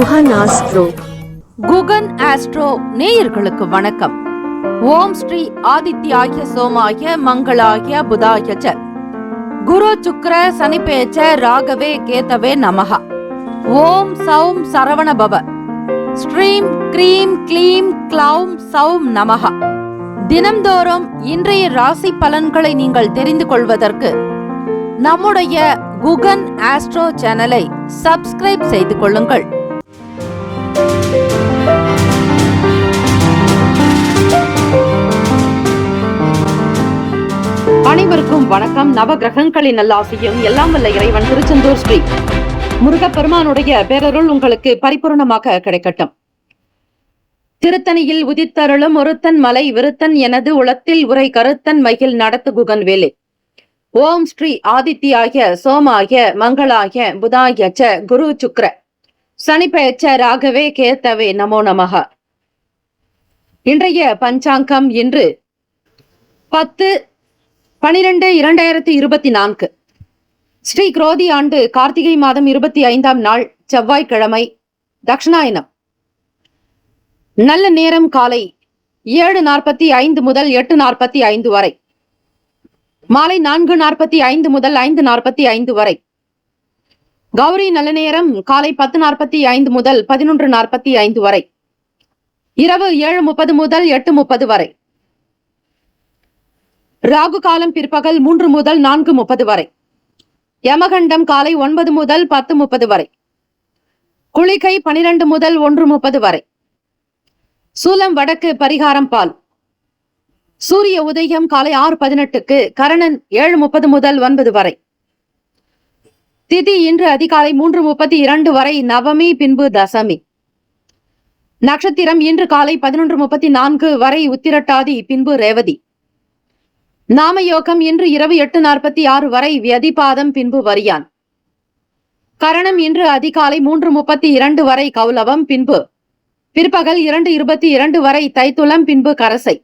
Guhan astro. Guhan astro நேயர்களுக்கு வணக்கம். ஓம் ஸ்ரீ ஆதித்யாய சோமாய மங்களாய புதாய ச குரு சுக்ர சனிபேச்ச ராகவே கேதவே நமஹ. ஓம் சௌம் சரவண பவ. ஸ்ரீம் க்ரீம் க்ளீம் க்ளௌம் சௌம் நமஹ. தினம்தோறும் இன்றைய ராசி பலன்களை நீங்கள் தெரிந்து கொள்வதற்கு நம்முடைய குகன் ஆஸ்ட்ரோ சேனலை சப்ஸ்கிரைப் செய்து கொள்ளுங்கள். அனைவருக்கும் வணக்கம். நவ கிரகங்களின் நல்லாசியும் எல்லாம் வல்ல இறைவன் திருச்செந்தூர் ஸ்ரீ முருகப்பெருமானுடைய பேரருள் உங்களுக்கு பரிபூர்ணமாக கிடைக்கட்டும். திருத்தணியில் உதித்தருளும் ஒருத்தன் மலை விருத்தன் எனது உளத்தில் உரை கருத்தன் மகிழ் நடத்து குகன் வேலே. ஓம் ஸ்ரீ ஆதித்யாய சோமாய மங்களாய புதாய ச குரு சுக்ர சனிபேச்ச ராகவே கேத்தவே நமோ நமஹ. இன்றைய பஞ்சாங்கம் இன்று 10/12/2024 ஸ்ரீ குரோதி ஆண்டு கார்த்திகை மாதம் 25ஆம் நாள் செவ்வாய்க்கிழமை, தக்ஷணாயனம். நல்ல நேரம் காலை 7:45 முதல் 8:45 வரை, மாலை 4:45 முதல் 5:45 வரை. கௌரி நல்ல நேரம் காலை 10:45 முதல் 11:45 வரை, இரவு 7:30 முதல் 8:30 வரை. ராகு காலம் பிற்பகல் 3 முதல் 4:30 வரை. யமகண்டம் காலை 9 முதல் 10:30 வரை. குளிகை 12 முதல் 1:30 வரை. சூலம் வடக்கு, பரிகாரம் பால். சூரிய உதயம் காலை 6:18க்கு, கரணன் 7:30 முதல் 9 வரை. திதி இன்று அதிகாலை 3:32 வரை, நவமி பின்பு தசமி. நட்சத்திரம் இன்று காலை 11:34 வரை, உத்திரட்டாதி பின்பு ரேவதி. நாமயோகம் இன்று இரவு 8:46 வரை, வியதிபாதம் பின்பு வரியான். கரணம் இன்று அதிகாலை 3:32 வரை, கௌலவம் பின்பு பிற்பகல் 2:22 வரை, தைத்துளம் பின்பு கரசை.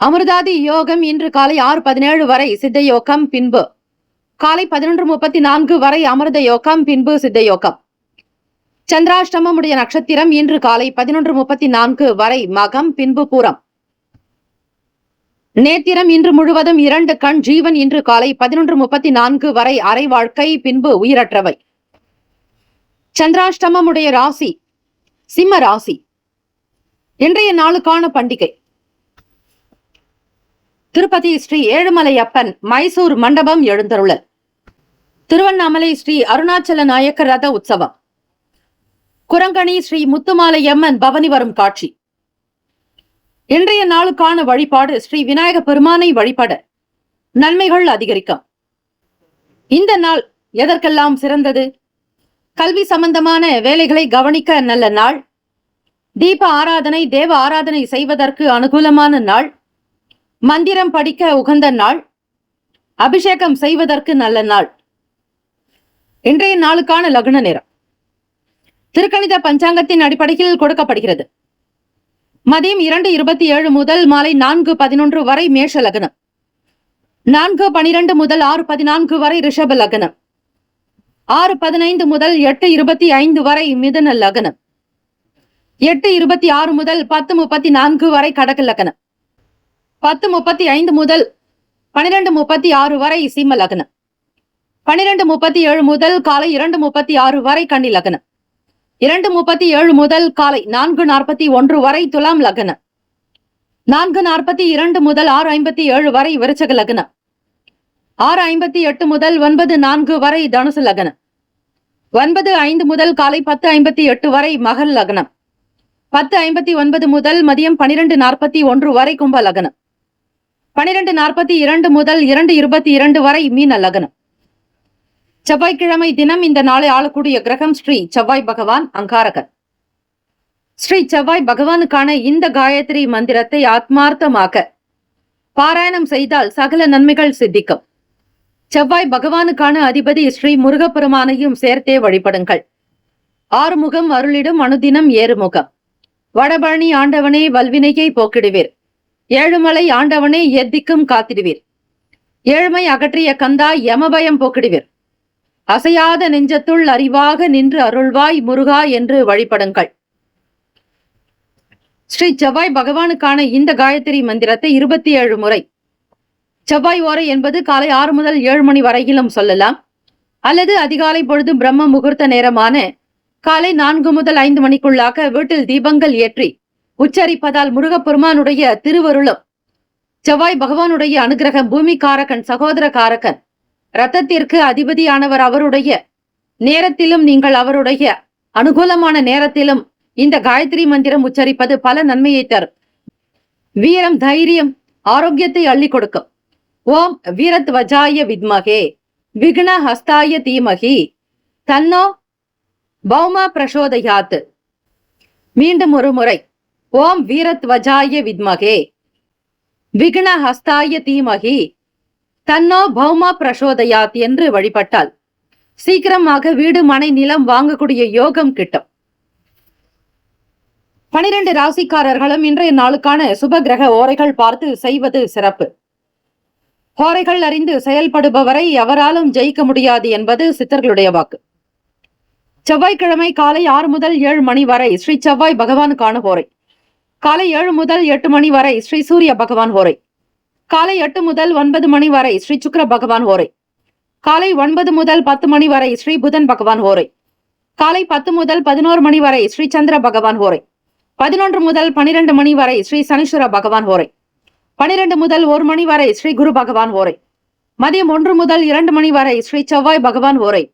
அமிர்தாதி யோகம் இன்று காலை 6:17 வரை, சித்த யோகம் பின்பு காலை 11:34 வரை, அமிர்த யோகம் பின்பு சித்த யோகம். சந்திராஷ்டமம் உடைய நட்சத்திரம் இன்று காலை 11:34 வரை, மகம் பின்பு பூரம். நேத்திரம் இன்று முழுவதும் 2 கண். ஜீவன் இன்று காலை 11:34 வரை, அரை வாழ்க்கை பின்பு உயிரற்றவை. சந்திராஷ்டமம் உடைய ராசி சிம்ம ராசி. இன்றைய நாளுக்கான பண்டிகை திருப்பதி ஸ்ரீ ஏழுமலையப்பன் மைசூர் மண்டபம் எழுந்தருளல். திருவண்ணாமலை ஸ்ரீ அருணாச்சல நாயக்கர் ரத உற்சவம். குரங்கணி ஸ்ரீ முத்துமாலையம்மன் பவனி வரும் காட்சி. இன்றைய நாளுக்கான வழிபாடு ஸ்ரீ விநாயக பெருமானை வழிபட நன்மைகள் அதிகரிக்கும். இந்த நாள் எதற்கெல்லாம் சிறந்தது? கல்வி சம்பந்தமான வேலைகளை கவனிக்க நல்ல நாள். தீப ஆராதனை, தேவ ஆராதனை செய்வதற்கு அனுகூலமான நாள். மந்திரம் படிக்க உகந்த நாள். அபிஷேகம் செய்வதற்கு நல்ல நாள். இன்றைய நாளுக்கான லக்ன நேரம் திருக்கணித பஞ்சாங்கத்தின் அடிப்படையில் கொடுக்கப்படுகிறது. மதியம் 2:27 முதல் மாலை 4:11 வரை மேஷ லக்னம். 4:12 முதல் 6:14 வரை ரிஷப லக்னம். 6:15 முதல் 8:25 வரை மிதுன லக்னம். 8:26 முதல் 10:34 வரை கடக லக்னம். 10:35 முதல் 12:36 வரை சிம்ம லக்னம். 12:37 முதல் காலை 2:36 வரை கன்னி லக்னம். 2:37 முதல் காலை 4:41 வரை துலாம் லக்னம். 4:42 முதல் 6:57 வரை விருச்சக லக்னம். 6:58 முதல் 9:04 வரை தனுசு லக்னம். 9:05 முதல் காலை 10:58 வரை மகர் லக்னம். 10:59 முதல் மதியம் 12:41 வரை கும்ப லக்னம். 12:42 முதல் 2:22 வரை மீன லக்னம். செவ்வாய்க்கிழமை தினம் இந்த நாளை ஆளக்கூடிய கிரகம் ஸ்ரீ செவ்வாய் பகவான், அங்காரகன். ஸ்ரீ செவ்வாய் பகவானுக்கான இந்த காயத்ரி மந்திரத்தை ஆத்மார்த்தமாக பாராயணம் செய்தால் சகல நன்மைகள் சித்திக்கும். செவ்வாய் பகவானுக்கான அதிபதி ஸ்ரீ முருகப்பெருமானையும் சேர்த்தே வழிபடுங்கள். ஆறுமுகம் அருளிடும் அனுதினம் ஏறுமுகம். வடபழனி ஆண்டவனே வல்வினையை போக்கிடுவீர். ஏழுமலை ஆண்டவனே எத்திக்கும் காத்திடுவீர். ஏழ்மை அகற்றிய கந்தா யமபயம் போக்கிடுவீர். அசையாத நெஞ்சத்துள் அறிவாக நின்று அருள்வாய் முருகா என்று வழிபடுங்கள். ஸ்ரீ செவ்வாய் பகவானுக்கான இந்த காயத்ரி மந்திரத்தை 27 முறை, செவ்வாய் ஓரை என்பது காலை 6 முதல் 7 மணி வரையிலும் சொல்லலாம், அல்லது அதிகாலை பொழுது பிரம்ம முகூர்த்த நேரமான காலை 4 முதல் 5 மணிக்குள்ளாக வீட்டில் தீபங்கள் ஏற்றி உச்சரிப்பதால் முருகப்பெருமானுடைய திருவருளும், செவ்வாய் பகவானுடைய அனுகிரகம், பூமி காரகன், சகோதர காரகன், ரத்தத்திற்கு அதிபதியானவர் அவருடைய நேரத்திலும் நீங்கள் அவருடைய அனுகூலமான நேரத்திலும் இந்த காயத்ரி மந்திரம் உச்சரிப்பது பல நன்மையை தரும். வீரம், தைரியம், ஆரோக்கியத்தை அள்ளி கொடுக்கும். ஓம் வீரத்வஜாய வித்மகே விக்ன ஹஸ்தாய தீமகி தன்னோ பௌம பிரசோதயாத். மீண்டும் ஒரு முறை, ஓம் வீரத்வஜாய வித்மகே விக்ன ஹஸ்தாய தீமகி தன்னோ பௌம பிரசோதயாத் என்று வழிபட்டால் சீக்கிரமாக வீடு, மனை, நிலம் வாங்கக்கூடிய யோகம் கிட்டும். 12 ராசிக்காரர்களும் இன்றைய நாளுக்கான சுப கிரக ஓரைகள் பார்த்து செய்வது சிறப்பு. ஓரைகள் அறிந்து செயல்படுபவரை எவராலும் ஜெயிக்க முடியாது என்பது சித்தர்களுடைய வாக்கு. செவ்வாய்க்கிழமை காலை 6 முதல் 7 மணி வரை ஸ்ரீ செவ்வாய் பகவானுக்கான ஓரை. காலை 7 முதல் 8 மணி வரை ஸ்ரீ சூரிய பகவான் ஓரை. காலை 8 முதல் 9 மணி வரை ஸ்ரீ சுக்கிர பகவான் ஓரை. காலை 9 முதல் 10 மணி வரை ஸ்ரீ புதன் பகவான் ஓரை. காலை 10 முதல் 11 மணி வரை ஸ்ரீ சந்திர பகவான் ஓரை. 11 முதல் 12 மணி வரை ஸ்ரீ சனீஸ்வர பகவான் ஓரை. 12 முதல் 1 மணி வரை ஸ்ரீ குரு பகவான் ஓரை. மதியம் 1 முதல் 2 மணி வரை ஸ்ரீ செவ்வாய் பகவான் ஓரை.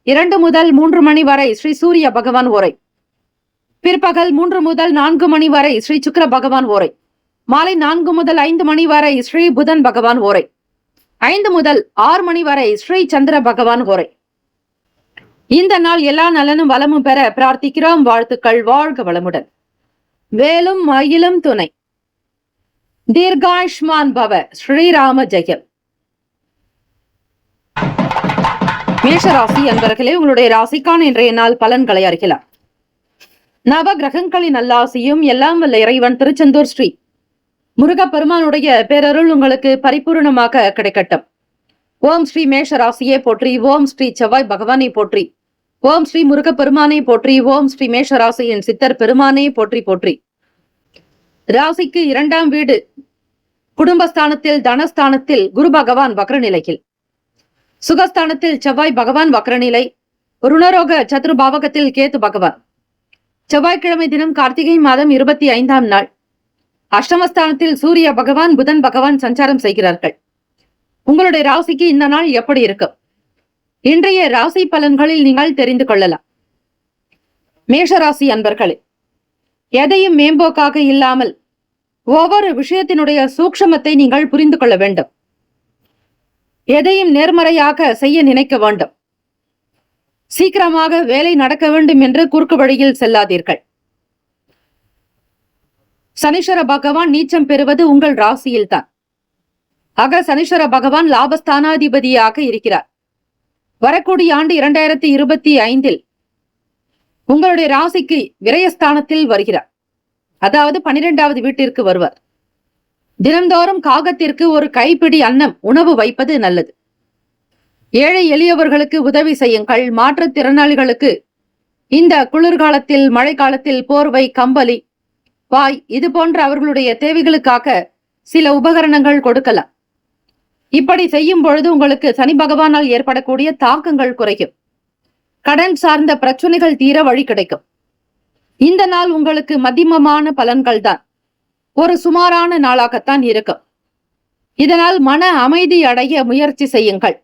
2 முதல் 3 மணி வரை ஸ்ரீ சூரிய பகவான் ஓரை. பிற்பகல் 3 முதல் 4 மணி வரை ஸ்ரீ சுக்கிர பகவான் ஓரை. மாலை 4 முதல் 5 மணி வரை ஸ்ரீ புதன் பகவான் ஓரை. 5 முதல் 6 மணி வரை ஸ்ரீ சந்திர பகவான் ஓரை. இந்த நாள் எல்லா நலனும் வளமும் பெற பிரார்த்திக்கிறோம். வாழ்த்துக்கள். வாழ்க வளமுடன். வேலும் மயிலும் துணை. தீர்காயுஷ்மான் பவ. ஸ்ரீராம ஜெயம். மேஷராசி அன்பர்களே, உங்களுடைய ராசிக்கான இன்றைய நாள் பலன்களை அறியலாம். நவ கிரகங்களின் நல்லாசியும் எல்லாம் வல்ல இறைவன் திருச்செந்தூர் ஸ்ரீ முருகப்பெருமானுடைய பேரருள் உங்களுக்கு பரிபூர்ணமாக கிடைக்கட்டும். ஓம் ஸ்ரீ மேஷராசியை போற்றி. ஓம் ஸ்ரீ செவ்வாய் பகவானை போற்றி. ஓம் ஸ்ரீ முருகப்பெருமானை போற்றி. ஓம் ஸ்ரீ மேஷராசியின் சித்தர் பெருமானை போற்றி போற்றி. ராசிக்கு 2ஆம் வீடு குடும்பஸ்தானத்தில், தனஸ்தானத்தில் குரு பகவான் வக்ரநிலையில், சுகஸ்தானத்தில் செவ்வாய் பகவான் வக்ரநிலை, ருணரோக சத்ருபாவகத்தில் கேது பகவான். செவ்வாய்க்கிழமை தினம் கார்த்திகை மாதம் 25ஆம் நாள். அஷ்டமஸ்தானத்தில் சூரிய பகவான், புதன் பகவான் சஞ்சாரம் செய்கிறார்கள். உங்களுடைய ராசிக்கு இந்த நாள் எப்படி இருக்கும்? இன்றைய ராசி பலன்களில் நீங்கள் தெரிந்து கொள்ளலாம். மேஷராசி அன்பர்களே, எதையும் மேம்போக்காக இல்லாமல் ஒவ்வொரு விஷயத்தினுடைய சூக்ஷமத்தை நீங்கள் புரிந்து கொள்ள வேண்டும். எதையும் நேர்மறையாக செய்ய நினைக்க வேண்டும். சீக்கிரமாக வேலை நடக்க வேண்டும் என்று குறுக்கு வழியில் செல்லாதீர்கள். சனீஸ்வர பகவான் நீச்சம் பெறுவது உங்கள் ராசியில்தான். ஆக சனீஸ்வர பகவான் லாபஸ்தானாதிபதியாக இருக்கிறார். வரக்கூடிய ஆண்டு 2025 உங்களுடைய ராசிக்கு விரயஸ்தானத்தில் வருகிறார். அதாவது 12வது வீட்டிற்கு வருவார். தினந்தோறும் காகத்திற்கு ஒரு கைப்பிடி அன்னம் உணவு வைப்பது நல்லது. ஏழை எளியவர்களுக்கு உதவி செய்யுங்கள். மாற்றுத்திறனாளிகளுக்கு இந்த குளிர்காலத்தில், மழை காலத்தில் போர்வை, கம்பளி, வாய் இது போன்ற அவர்களுடைய தேவைகளுக்காக சில உபகரணங்கள் கொடுக்கலாம். இப்படி செய்யும் பொழுது உங்களுக்கு சனி பகவானால் ஏற்படக்கூடிய தாக்கங்கள் குறையும். கடன் சார்ந்த பிரச்சனைகள் தீர வழி கிடைக்கும். இந்த நாள் உங்களுக்கு மத்தியமமான பலன்கள் தான். ஒரு சுமாரான நாளாகத்தான் இருக்கும். இதனால் மன அமைதி அடைய முயற்சி செய்யுங்கள்.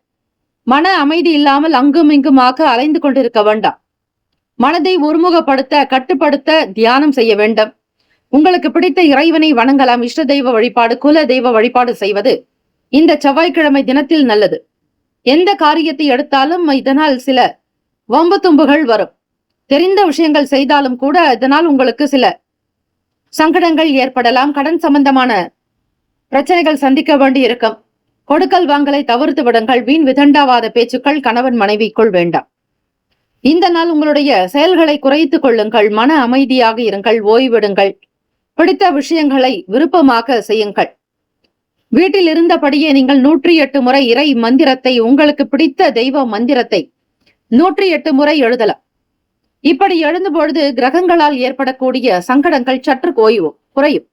மன அமைதி இல்லாமல் அங்கும் இங்குமாக அலைந்து கொண்டிருக்க வேண்டாம். மனதை ஒருமுகப்படுத்த, கட்டுப்படுத்த தியானம் செய்ய வேண்டும். உங்களுக்கு பிடித்த இறைவனை வணங்கலாம். இஷ்ட தெய்வ வழிபாடு, குல தெய்வ வழிபாடு செய்வது இந்த செவ்வாய்க்கிழமை தினத்தில் நல்லது. எந்த காரியத்தை எடுத்தாலும் இதனால் சில வம்பு தும்புகள் வரும். தெரிந்த விஷயங்கள் செய்தாலும் கூட இதனால் உங்களுக்கு சில சங்கடங்கள் ஏற்படலாம். கடன் சம்பந்தமான பிரச்சனைகள் சந்திக்க வேண்டி இருக்கும். கொடுக்கல் வாங்கலை தவிர்த்து விடுங்கள். வீண் விதண்டாவாத பேச்சுக்கள் கணவன் மனைவிக்குள் வேண்டாம். இந்த நாள் உங்களுடைய செயல்களை குறைத்துக் கொள்ளுங்கள். மன அமைதியாக இருங்கள். ஓய்விடுங்கள். பிடித்த விஷயங்களை விருப்பமாக செய்யுங்கள். வீட்டில் இருந்தபடியே நீங்கள் 108 முறை இறை மந்திரத்தை, உங்களுக்கு பிடித்த தெய்வ மந்திரத்தை 108 முறை எழுதலாம். இப்படி எழுதும் பொழுது கிரகங்களால் ஏற்படக்கூடிய சங்கடங்கள் சற்று குறையும்.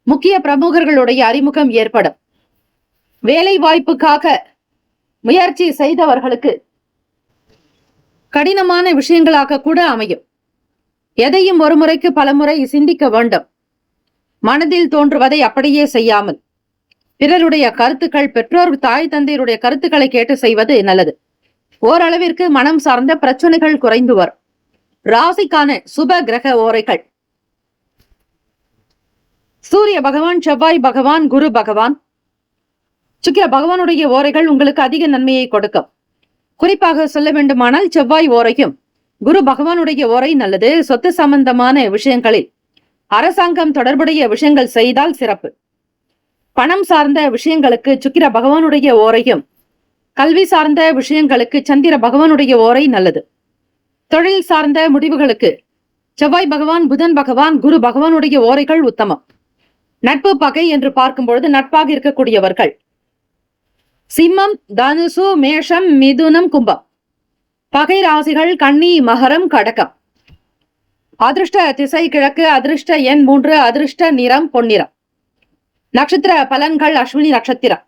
முக்கிய பிரமுகர்களுடைய அறிமுகம் ஏற்படும். வேலை வாய்ப்புக்காக முயற்சி செய்தவர்களுக்கு கடினமான விஷயங்களாக கூட அமையும். எதையும் ஒரு முறைக்கு பல முறை சிந்திக்க வேண்டும். மனதில் தோன்றுவதை அப்படியே செய்யாமல் பிறருடைய கருத்துக்கள், பெற்றோர் தாய் தந்தையருடைய கருத்துக்களை கேட்டு செய்வது நல்லது. ஓரளவிற்கு மனம் சார்ந்த பிரச்சனைகள் குறைந்து வரும். ராசிக்கான சுப கிரக ஓரைகள்: சூரிய பகவான், செவ்வாய் பகவான், குரு பகவான், சுக்கிர பகவானுடைய ஓரைகள் உங்களுக்கு அதிக நன்மையை கொடுக்கும். குறிப்பாக சொல்ல வேண்டுமானால் செவ்வாய் ஓரையும் குரு பகவானுடைய ஓரை நல்லது. சொத்து சம்பந்தமான விஷயங்களில் அரசாங்கம் தொடர்புடைய விஷயங்கள் செய்தால் சிறப்பு. பணம் சார்ந்த விஷயங்களுக்கு சுக்கிர பகவானுடைய ஓரையும், கல்வி சார்ந்த விஷயங்களுக்கு சந்திர பகவானுடைய ஓரை நல்லது. தொழில் சார்ந்த முடிவுகளுக்கு செவ்வாய் பகவான், புதன் பகவான், குரு பகவானுடைய ஓரைகள் உத்தமம். நட்பு பகை என்று பார்க்கும் பொழுது நட்பாக இருக்கக்கூடியவர்கள் சிம்மம், தனுசு, மேஷம், மிதுனம், கும்பம். பகை ராசிகள் கன்னி, மகரம், கடகம். அதிர்ஷ்ட திசை கிழக்கு, அதிர்ஷ்ட எண் 3, அதிர்ஷ்ட நிறம் பொன்னிறம். நட்சத்திர பலன்கள்: அஸ்வினி நட்சத்திரம்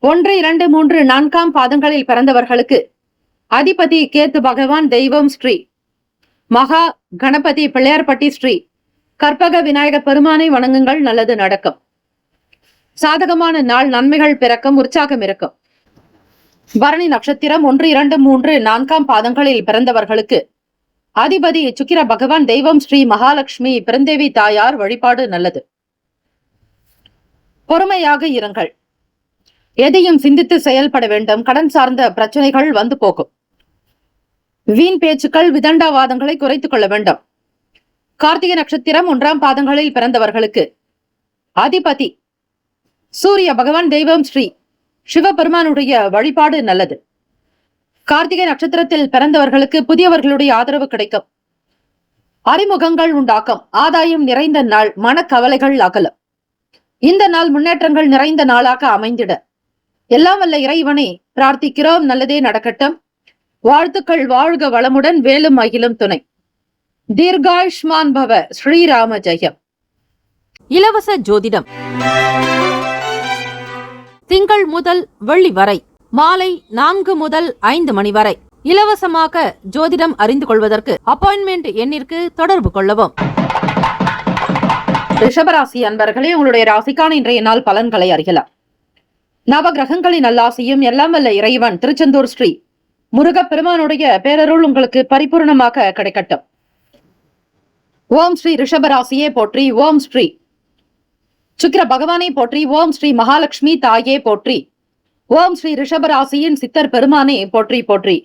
1, 2, 3, 4 பாதங்களில் பிறந்தவர்களுக்கு அதிபதி கேத்து பகவான், தெய்வம் ஸ்ரீ மகா கணபதி பிள்ளையார்பட்டி ஸ்ரீ கற்பக விநாயகர் பெருமானை வணங்குங்கள், நல்லது நடக்கும். சாதகமான நாள், நன்மைகள் பிறக்கும், உற்சாகம் இருக்கும். பரணி நட்சத்திரம் 1, 2, 3, 4 பாதங்களில் பிறந்தவர்களுக்கு அதிபதி சுக்கிர பகவான், தெய்வம் ஸ்ரீ மகாலட்சுமி பிறந்தேவி தாயார் வழிபாடு நல்லது. பொறுமையாக இருங்கள். எதையும் சிந்தித்து செயல்பட வேண்டும். கடன் சார்ந்த பிரச்சனைகள் வந்து போகும். வீண் பேச்சுக்கள், விதண்டாவாதங்களை குறைத்துக் கொள்ள வேண்டும். கார்த்திகை நட்சத்திரம் 1 பாதங்களில் பிறந்தவர்களுக்கு அதிபதி சூரிய பகவான், தெய்வம் ஸ்ரீ சிவபெருமானுடைய வழிபாடு நல்லது. கார்த்திகை நட்சத்திரத்தில் பிறந்தவர்களுக்கு புதியவர்களுடைய ஆதரவு கிடைக்கும். அறிமுகங்கள் உண்டாக்கும். ஆதாயம் நிறைந்த நாள். மனக்கவலைகள் அகலும். இந்த நாள் முன்னேற்றங்கள் நிறைந்த நாளாக அமைந்திட எல்லாம் வல்ல இறைவனை பிரார்த்திக்கிறோம். நல்லதே நடக்கட்டும். வாழ்த்துக்கள். வாழ்க வளமுடன். வேலும் அகிலும் துணை. தீர்காயுஷ்மான் பவ. ஸ்ரீராம ஜெயம். இலவச ஜோதிடம் திங்கள் முதல் வெள்ளி வரை மாலை 4 முதல் 5 மணி வரை இலவசமாக ஜோதிடம் அறிந்து கொள்வதற்கு அப்பாயின்மெண்ட் எண்ணிற்கு தொடர்பு கொள்ளவும். ரிஷபராசி அன்பர்களே, உங்களுடைய ராசிக்கான இன்றைய நாள் பலன்களை அறியலாம். நவ கிரகங்களின் நல்லாசியும் எல்லாம் வல்ல இறைவன் திருச்செந்தூர் ஸ்ரீ முருகப்பெருமானுடைய பேரருள் உங்களுக்கு பரிபூர்ணமாக கிடைக்கட்டும். ஓம் ஸ்ரீ ரிஷபராசியே போற்றி. ஓம் ஸ்ரீ சுக்கிர பகவானை போற்றி. ஓம் ஸ்ரீ மகாலட்சுமி தாயே போற்றி. ஓம் ஸ்ரீ ரிஷபராசியின் சித்தர் பெருமானே போற்றி போற்றி.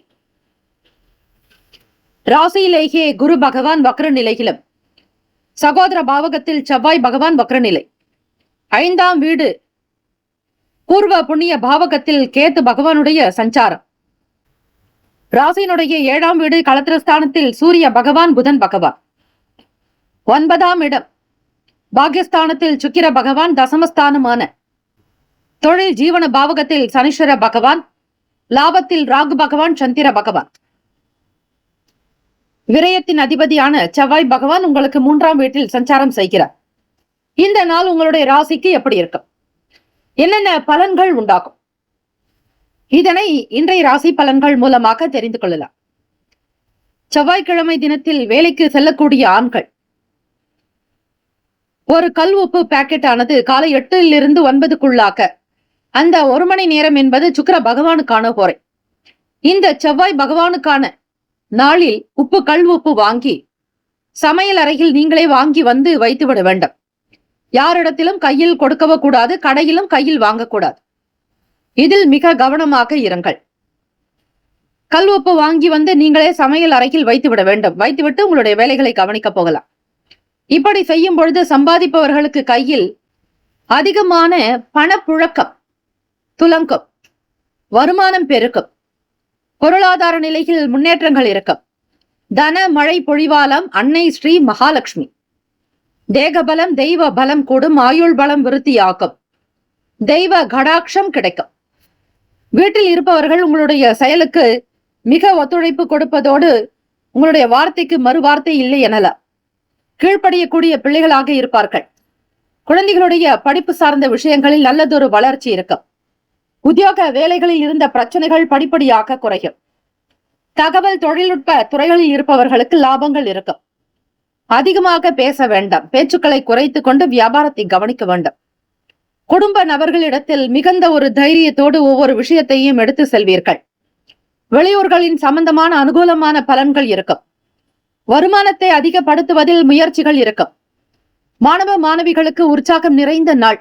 ராசியிலேயே குரு பகவான் வக்ர நிலையிலும், சகோதர பாவகத்தில் செவ்வாய் பகவான் வக்ரநிலை, 5ஆம் வீடு பூர்வ புண்ணிய பாவகத்தில் கேத்து பகவானுடைய சஞ்சாரம், ராசியினுடைய 7ஆம் வீடு களத்திரஸ்தானத்தில் சூரிய பகவான், புதன் பகவான், 9ஆம் இடம் பாக்யஸ்தானத்தில் சுக்கிர பகவான், தசமஸ்தானமான தொழில் ஜீவன பாவகத்தில் சனீஸ்வர பகவான், லாபத்தில் ராகு பகவான், சந்திர பகவான், விரயத்தின் அதிபதியான செவ்வாய் பகவான் உங்களுக்கு 3ஆம் வீட்டில் சஞ்சாரம் செய்கிறார். இந்த நாள் உங்களுடைய ராசிக்கு எப்படி இருக்கும், என்னென்ன பலன்கள் உண்டாகும், இதனை இன்றைய ராசி பலன்கள் மூலமாக தெரிந்து கொள்ளலாம். செவ்வாய்க்கிழமை தினத்தில் வேலைக்கு செல்லக்கூடிய ஆண்கள் ஒரு கல் உப்பு பாக்கெட் ஆனது காலை 8 to 9 அந்த 1 மணி நேரம் என்பது சுக்கிர பகவானுக்கான போரை. இந்த செவ்வாய் பகவானுக்கான நாளில் உப்பு, கல் உப்பு வாங்கி சமையல் அறையில் நீங்களே வாங்கி வந்து வைத்துவிட வேண்டும். யாரிடத்திலும் கையில் கொடுக்கவோ கூடாது, கடையிலும் கையில் வாங்கக்கூடாது. இதில் மிக கவனமாக இருங்கள். கல் உப்பு வாங்கி வந்து நீங்களே சமையல் அறையில் வைத்துவிட வேண்டும். வைத்துவிட்டு உங்களுடைய வேலைகளை கவனிக்க போகலாம். இப்படி செய்யும் பொழுது சம்பாதிப்பவர்களுக்கு கையில் அதிகமான பணப்புழக்கம் துலங்கும், வருமானம் பெருக்கும், பொருளாதார நிலையில் முன்னேற்றங்கள் இருக்கும். தன மழை பொழிவாலம் அன்னை ஸ்ரீ மகாலட்சுமி. தேகபலம், தெய்வ பலம் கூடும், ஆயுள் பலம் விருத்தியாகும், தெய்வ கடாட்சம் கிடைக்கும். வீட்டில் இருப்பவர்கள் உங்களுடைய செயலுக்கு மிக ஒத்துழைப்பு கொடுப்பதோடு உங்களுடைய வார்த்தைக்கு மறு வார்த்தை இல்லை எனலாம். கீழ்ப்படியக்கூடிய பிள்ளைகளாக இருப்பார்கள். குழந்தைகளுடைய படிப்பு சார்ந்த விஷயங்களில் நல்லதொரு வளர்ச்சி இருக்கும். உத்தியோக வேலைகளில் இருந்த பிரச்சனைகள் படிப்படியாக குறையும். தகவல் தொழில்நுட்ப துறைகளில் இருப்பவர்களுக்கு லாபங்கள் இருக்கும். அதிகமாக பேச வேண்டாம். பேச்சுக்களை குறைத்துக் கொண்டு வியாபாரத்தை கவனிக்க வேண்டும். குடும்ப நபர்களிடத்தில் மிகுந்த ஒரு தைரியத்தோடு ஒவ்வொரு விஷயத்தையும் எடுத்து செல்வீர்கள். வெளியூர்களின் சம்பந்தமான அனுகூலமான பலன்கள் இருக்கும். வருமானத்தை அதிகப்படுத்துவதில் முயற்சிகள் இருக்கும். மாணவ மாணவிகளுக்கு உற்சாகம் நிறைந்த நாள்.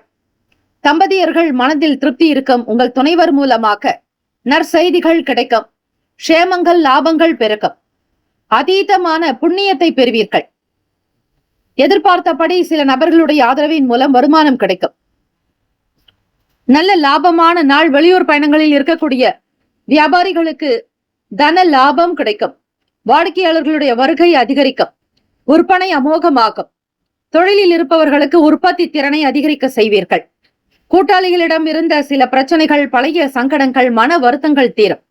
தம்பதியர்கள் மனதில் திருப்தி இருக்கும். உங்கள் துணைவர் மூலமாக நற்செய்திகள் கிடைக்கும். க்ஷேமங்கள் லாபங்கள் பெருக்கும். அதீதமான புண்ணியத்தை பெறுவீர்கள். எதிர்பார்த்தபடி சில நபர்களுடைய ஆதரவின் மூலம் வருமானம் கிடைக்கும். நல்ல லாபமான நாள். வெளியூர் பயணங்களில் இருக்கக்கூடிய வியாபாரிகளுக்கு தன லாபம் கிடைக்கும். வாடிக்கையாளர்களுடைய வருகை அதிகரிக்கும். விற்பனை அமோகமாகும். தொழிலில் இருப்பவர்களுக்கு உற்பத்தி திறனை அதிகரிக்க செய்வீர்கள். கூட்டாளிகளிடம் இருந்த சில பிரச்சனைகள், பழைய சங்கடங்கள், மன வருத்தங்கள் தீரும்.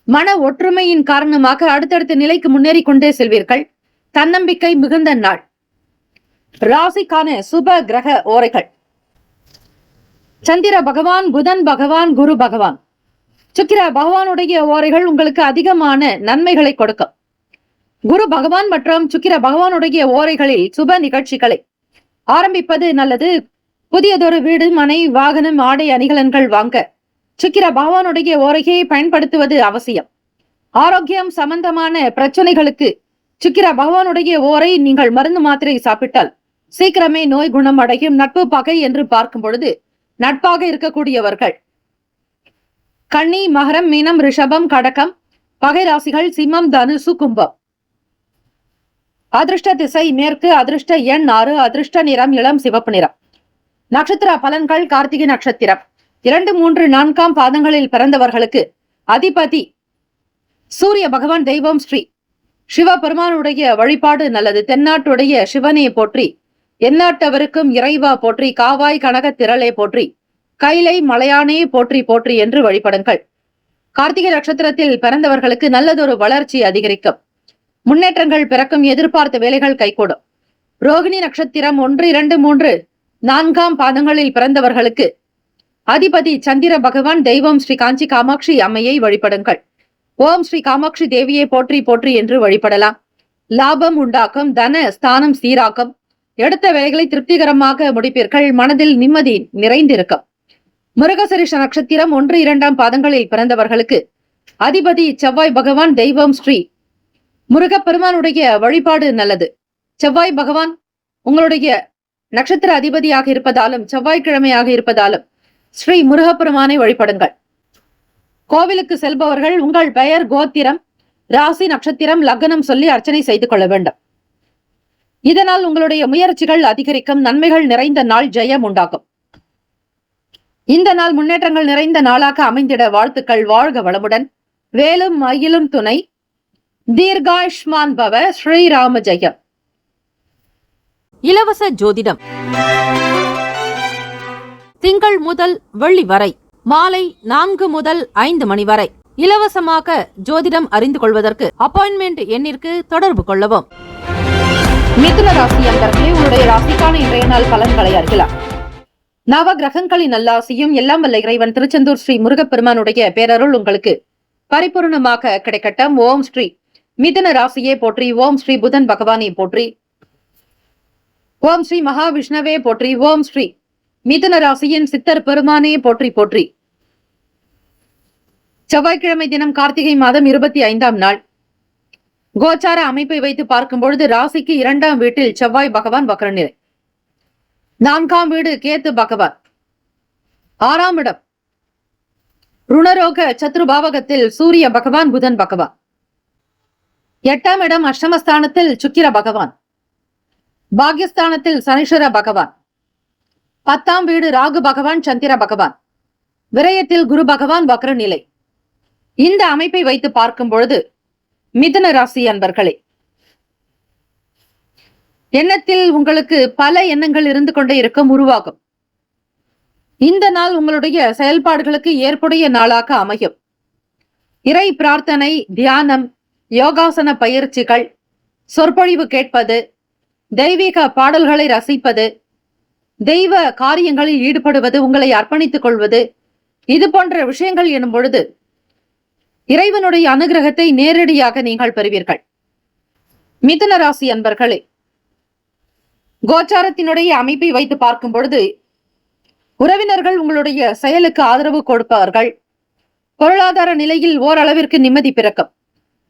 மன ஒற்றுமையின் காரணமாக அடுத்தடுத்த நிலைக்கு முன்னேறி கொண்டே செல்வீர்கள். தன்னம்பிக்கை மிகுந்த நாள். ராசிக்கான சுப கிரக ஓரைகள். சந்திர பகவான், புதன் பகவான், குரு பகவான், சுக்கிர பகவானுடைய ஓரைகள் உங்களுக்கு அதிகமான நன்மைகளை கொடுக்கும். குரு பகவான் மற்றும் சுக்கிர பகவானுடைய ஓரைகளில் சுப நிகழ்ச்சிகளை ஆரம்பிப்பது நல்லது. புதியதொரு வீடு, மனை, வாகனம், ஆடை, அணிகலன்கள் வாங்க சுக்கிர பகவானுடைய ஓரையை பயன்படுத்துவது அவசியம். ஆரோக்கியம் சம்பந்தமான பிரச்சனைகளுக்கு சுக்கிர பகவானுடைய ஓரை நீங்கள் மருந்து மாத்திரை சாப்பிட்டால் சீக்கிரமே நோய் குணம் அடையும். நட்பு பகை என்று பார்க்கும் பொழுது நட்பாக இருக்கக்கூடியவர்கள் கன்னி, மகரம், மீனம், ரிஷபம், கடகம், பகை ராசிகள் சிம்மம், தனுசு, கும்பம். அதிர்ஷ்ட திசை மேற்கு. அதிர்ஷ்ட எண் 6. அதிர்ஷ்ட நிறம் இளம் சிவப்பு நிறம். நட்சத்திர பலன்கள். கார்த்திகை நட்சத்திரம் 2, 3, 4 பாதங்களில் பிறந்தவர்களுக்கு அதிபதி சூரிய பகவான். தெய்வம் ஸ்ரீ சிவபெருமானுடைய வழிபாடு நல்லது. தென்னாட்டுடைய சிவனே போற்றி, எந்நாட்டவருக்கும் இறைவா போற்றி, காவாய் கனக திரளே போற்றி, கைலை மலையானே போற்றி போற்றி என்று வழிபடுங்கள். கார்த்திகை நட்சத்திரத்தில் பிறந்தவர்களுக்கு நல்லதொரு வளர்ச்சி அதிகரிக்கும். முன்னேற்றங்கள் பிறக்கும். எதிர்பார்த்த வேலைகள் கைகூடும். ரோகிணி நட்சத்திரம் 1, 2, 3, 4 பாதங்களில் பிறந்தவர்களுக்கு அதிபதி சந்திர பகவான். தெய்வம் ஸ்ரீ காஞ்சி காமாட்சி அம்மையை வழிபடுங்கள். ஓம் ஸ்ரீ காமாட்சி தேவியை போற்றி போற்றி என்று வழிபடலாம். லாபம் உண்டாக்கும். தன ஸ்தானம் சீராக்கும். எடுத்த வேலைகளை திருப்திகரமாக முடிப்பீர்கள். மனதில் நிம்மதி நிறைந்திருக்கும். மிருகசீரிஷ நட்சத்திரம் 1, 2 பாதங்களில் பிறந்தவர்களுக்கு அதிபதி செவ்வாய் பகவான். தெய்வம் ஸ்ரீ முருகப்பெருமானுடைய வழிபாடு நல்லது. செவ்வாய் பகவான் உங்களுடைய நட்சத்திர அதிபதியாக இருப்பதாலும் செவ்வாய்க்கிழமையாக இருப்பதாலும் ஸ்ரீ முருகப்பெருமானை வழிபடுங்கள். கோவிலுக்கு செல்பவர்கள் உங்கள் பெயர், கோத்திரம், ராசி, நட்சத்திரம், லக்னம் சொல்லி அர்ச்சனை செய்து கொள்ள வேண்டும். இதனால் உங்களுடைய முயற்சிகள் அதிகரிக்கும். நன்மைகள் நிறைந்த நாள். ஜெயம் உண்டாகும். இந்த நாள் முன்னேற்றங்கள் நிறைந்த நாளாக அமைந்திட வாழ்த்துக்கள். வாழ்க வளமுடன். வேலும் மயிலும் துணை. தீர்காயுஷ்மான் பவ. ஸ்ரீராம ஜெயம். இலவச ஜோதிடம் திங்கள் முதல் வெள்ளி வரை மாலை 4 முதல் 5 மணி வரை இலவசமாக ஜோதிடம் அறிந்து கொள்வதற்கு அப்பாயின்மெண்ட் எண்ணிற்கு தொடர்பு கொள்ளவும். மிதுன ராசி அன்பர்களே, உங்களுடைய ராசிக்கான இன்றைய நாள் பலன்களை அறியலாம். நவ கிரகங்களின் நல்லாசியும் எல்லாம் வல்ல இறைவன் திருச்செந்தூர் ஸ்ரீ முருகப்பெருமானுடைய பேரருள் உங்களுக்கு பரிபூர்ணமாக கிடைக்கட்டும். ஓம் ஸ்ரீ மிதுன ராசியே போற்றி. ஓம் ஸ்ரீ புதன் பகவானே போற்றி. ஓம் ஸ்ரீ மகாவிஷ்ணவே போற்றி. ஓம் ஸ்ரீ மிதுன ராசியின் சித்தர் பெருமானே போற்றி போற்றி. செவ்வாய்க்கிழமை தினம் கார்த்திகை மாதம் 25ஆம் நாள். கோச்சார அமைப்பை வைத்து பார்க்கும் பொழுது ராசிக்கு 2ஆம் வீட்டில் செவ்வாய் பகவான் வக்ரநிலை. 4ஆம் வீடு கேத்து பகவான். 6ஆம் இடம் ருணரோக சத்ருபாவகத்தில் சூரிய பகவான் புதன் பகவான். 8ஆம் இடம் அஷ்டமஸ்தானத்தில் சுக்கிர பகவான். பாக்யஸ்தானத்தில் சனீஸ்வர பகவான். 10ஆம் வீடு ராகு பகவான் சந்திர பகவான். விரயத்தில் குரு பகவான் வக்ரநிலை. இந்த அமைப்பை வைத்து பார்க்கும் பொழுது மிதுன ராசி அன்பர்களே, எண்ணத்தில் உங்களுக்கு பல எண்ணங்கள் இருந்து கொண்டே இருக்கும், உருவாகும். இந்த நாள் உங்களுடைய செயல்பாடுகளுக்கு ஏற்புடைய நாளாக அமையும். இறை பிரார்த்தனை, தியானம், யோகாசன பயிற்சிகள், சொற்பொழிவு கேட்பது, தெய்வீக பாடல்களை ரசிப்பது, தெய்வ காரியங்களில் ஈடுபடுவது, உங்களை அர்ப்பணித்துக் கொள்வது, இது போன்ற விஷயங்கள் எனும் பொழுது இறைவனுடைய அனுகிரகத்தை நேரடியாக நீங்கள் பெறுவீர்கள். மிதுன ராசி அன்பர்களே, கோச்சாரத்தினுடைய அமைப்பை வைத்து பார்க்கும் பொழுது உறவினர்கள் உங்களுடைய செயலுக்கு ஆதரவு கொடுப்பார்கள். பொருளாதார நிலையில் ஓரளவிற்கு நிம்மதி பிறக்கும்.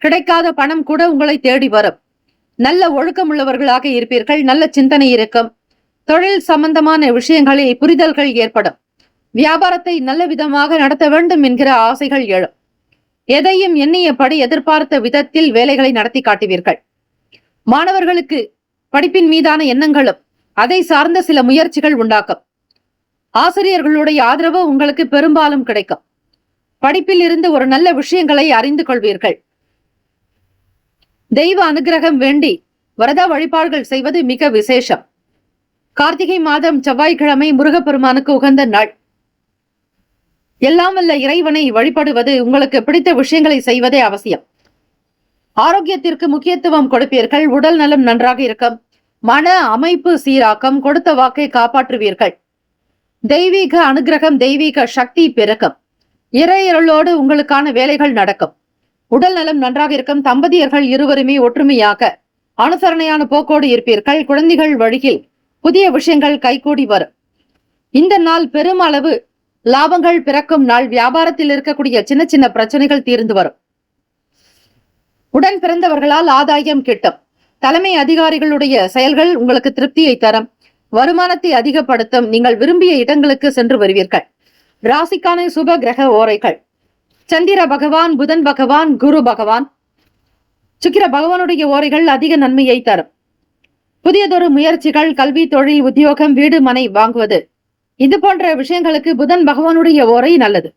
கிடைக்காத பணம் கூட உங்களை தேடி வரும். நல்ல ஒழுக்கம் உள்ளவர்களாக இருப்பீர்கள். நல்ல சிந்தனை இருக்கும். தொழில் சம்பந்தமான விஷயங்களில் புரிதல்கள் ஏற்படும். வியாபாரத்தை நல்ல விதமாக நடத்த வேண்டும் என்கிற ஆசைகள் எழும். எதையும் எண்ணியபடி எதிர்பார்த்த விதத்தில் வேலைகளை நடத்தி காட்டுவீர்கள். மாணவர்களுக்கு படிப்பின் மீதான எண்ணங்களும் அதை சார்ந்த சில முயற்சிகள் உண்டாக்கும். ஆசிரியர்களுடைய ஆதரவு உங்களுக்கு பெரும்பாலும் கிடைக்கும். படிப்பில் இருந்து ஒரு நல்ல விஷயங்களை அறிந்து கொள்வீர்கள். தெய்வ அனுகிரகம் வேண்டி வரத வழிபாடுகள் செய்வது மிக விசேஷம். கார்த்திகை மாதம் செவ்வாய்க்கிழமை முருகப்பெருமானுக்கு உகந்த நாள். எல்லாம் வல்ல இறைவனை வழிபடுவது, உங்களுக்கு பிடித்த விஷயங்களை செய்வதே அவசியம். ஆரோக்கியத்திற்கு முக்கியத்துவம் கொடுப்பீர்கள். உடல் நலம் நன்றாக இருக்கும். மன அமைப்பு சீராக்கம். கொடுத்த வாக்கை காப்பாற்றுவீர்கள். தெய்வீக அனுகிரகம், தெய்வீக சக்தி பிறக்கும். இறையருளோடு உங்களுக்கான வேலைகள் நடக்கும். உடல் நலம் நன்றாக இருக்கும். தம்பதியர்கள் இருவருமே ஒற்றுமையாக அனுசரணையான போக்கோடு இருப்பீர்கள். குழந்தைகள் வழியில் புதிய விஷயங்கள் கைகூடி வரும். இந்த நாள் பெருமளவு லாபங்கள் பிறக்கும் நாள். வியாபாரத்தில் இருக்கக்கூடிய சின்ன சின்ன பிரச்சனைகள் தீர்ந்து வரும். உடன் பிறந்தவர்களால் ஆதாயம் கிட்டும். தலைமை அதிகாரிகளுடைய செயல்கள் உங்களுக்கு திருப்தியை தரும். வருமானத்தை அதிகப்படுத்தும். நீங்கள் விரும்பிய இடங்களுக்கு சென்று வருவீர்கள். ராசிக்கான சுப கிரக ஓரைகள்: சந்திர பகவான், புதன் பகவான், குரு பகவான், சுக்கிர பகவானுடைய ஓரைகள் அதிக நன்மையை தரும். புதியதொரு முயற்சிகள், கல்வி, தொழில், உத்தியோகம், வீடு, மனை வாங்குவது, இது போன்ற விஷயங்களுக்கு புதன் பகவானுடைய ஓரை நல்லது.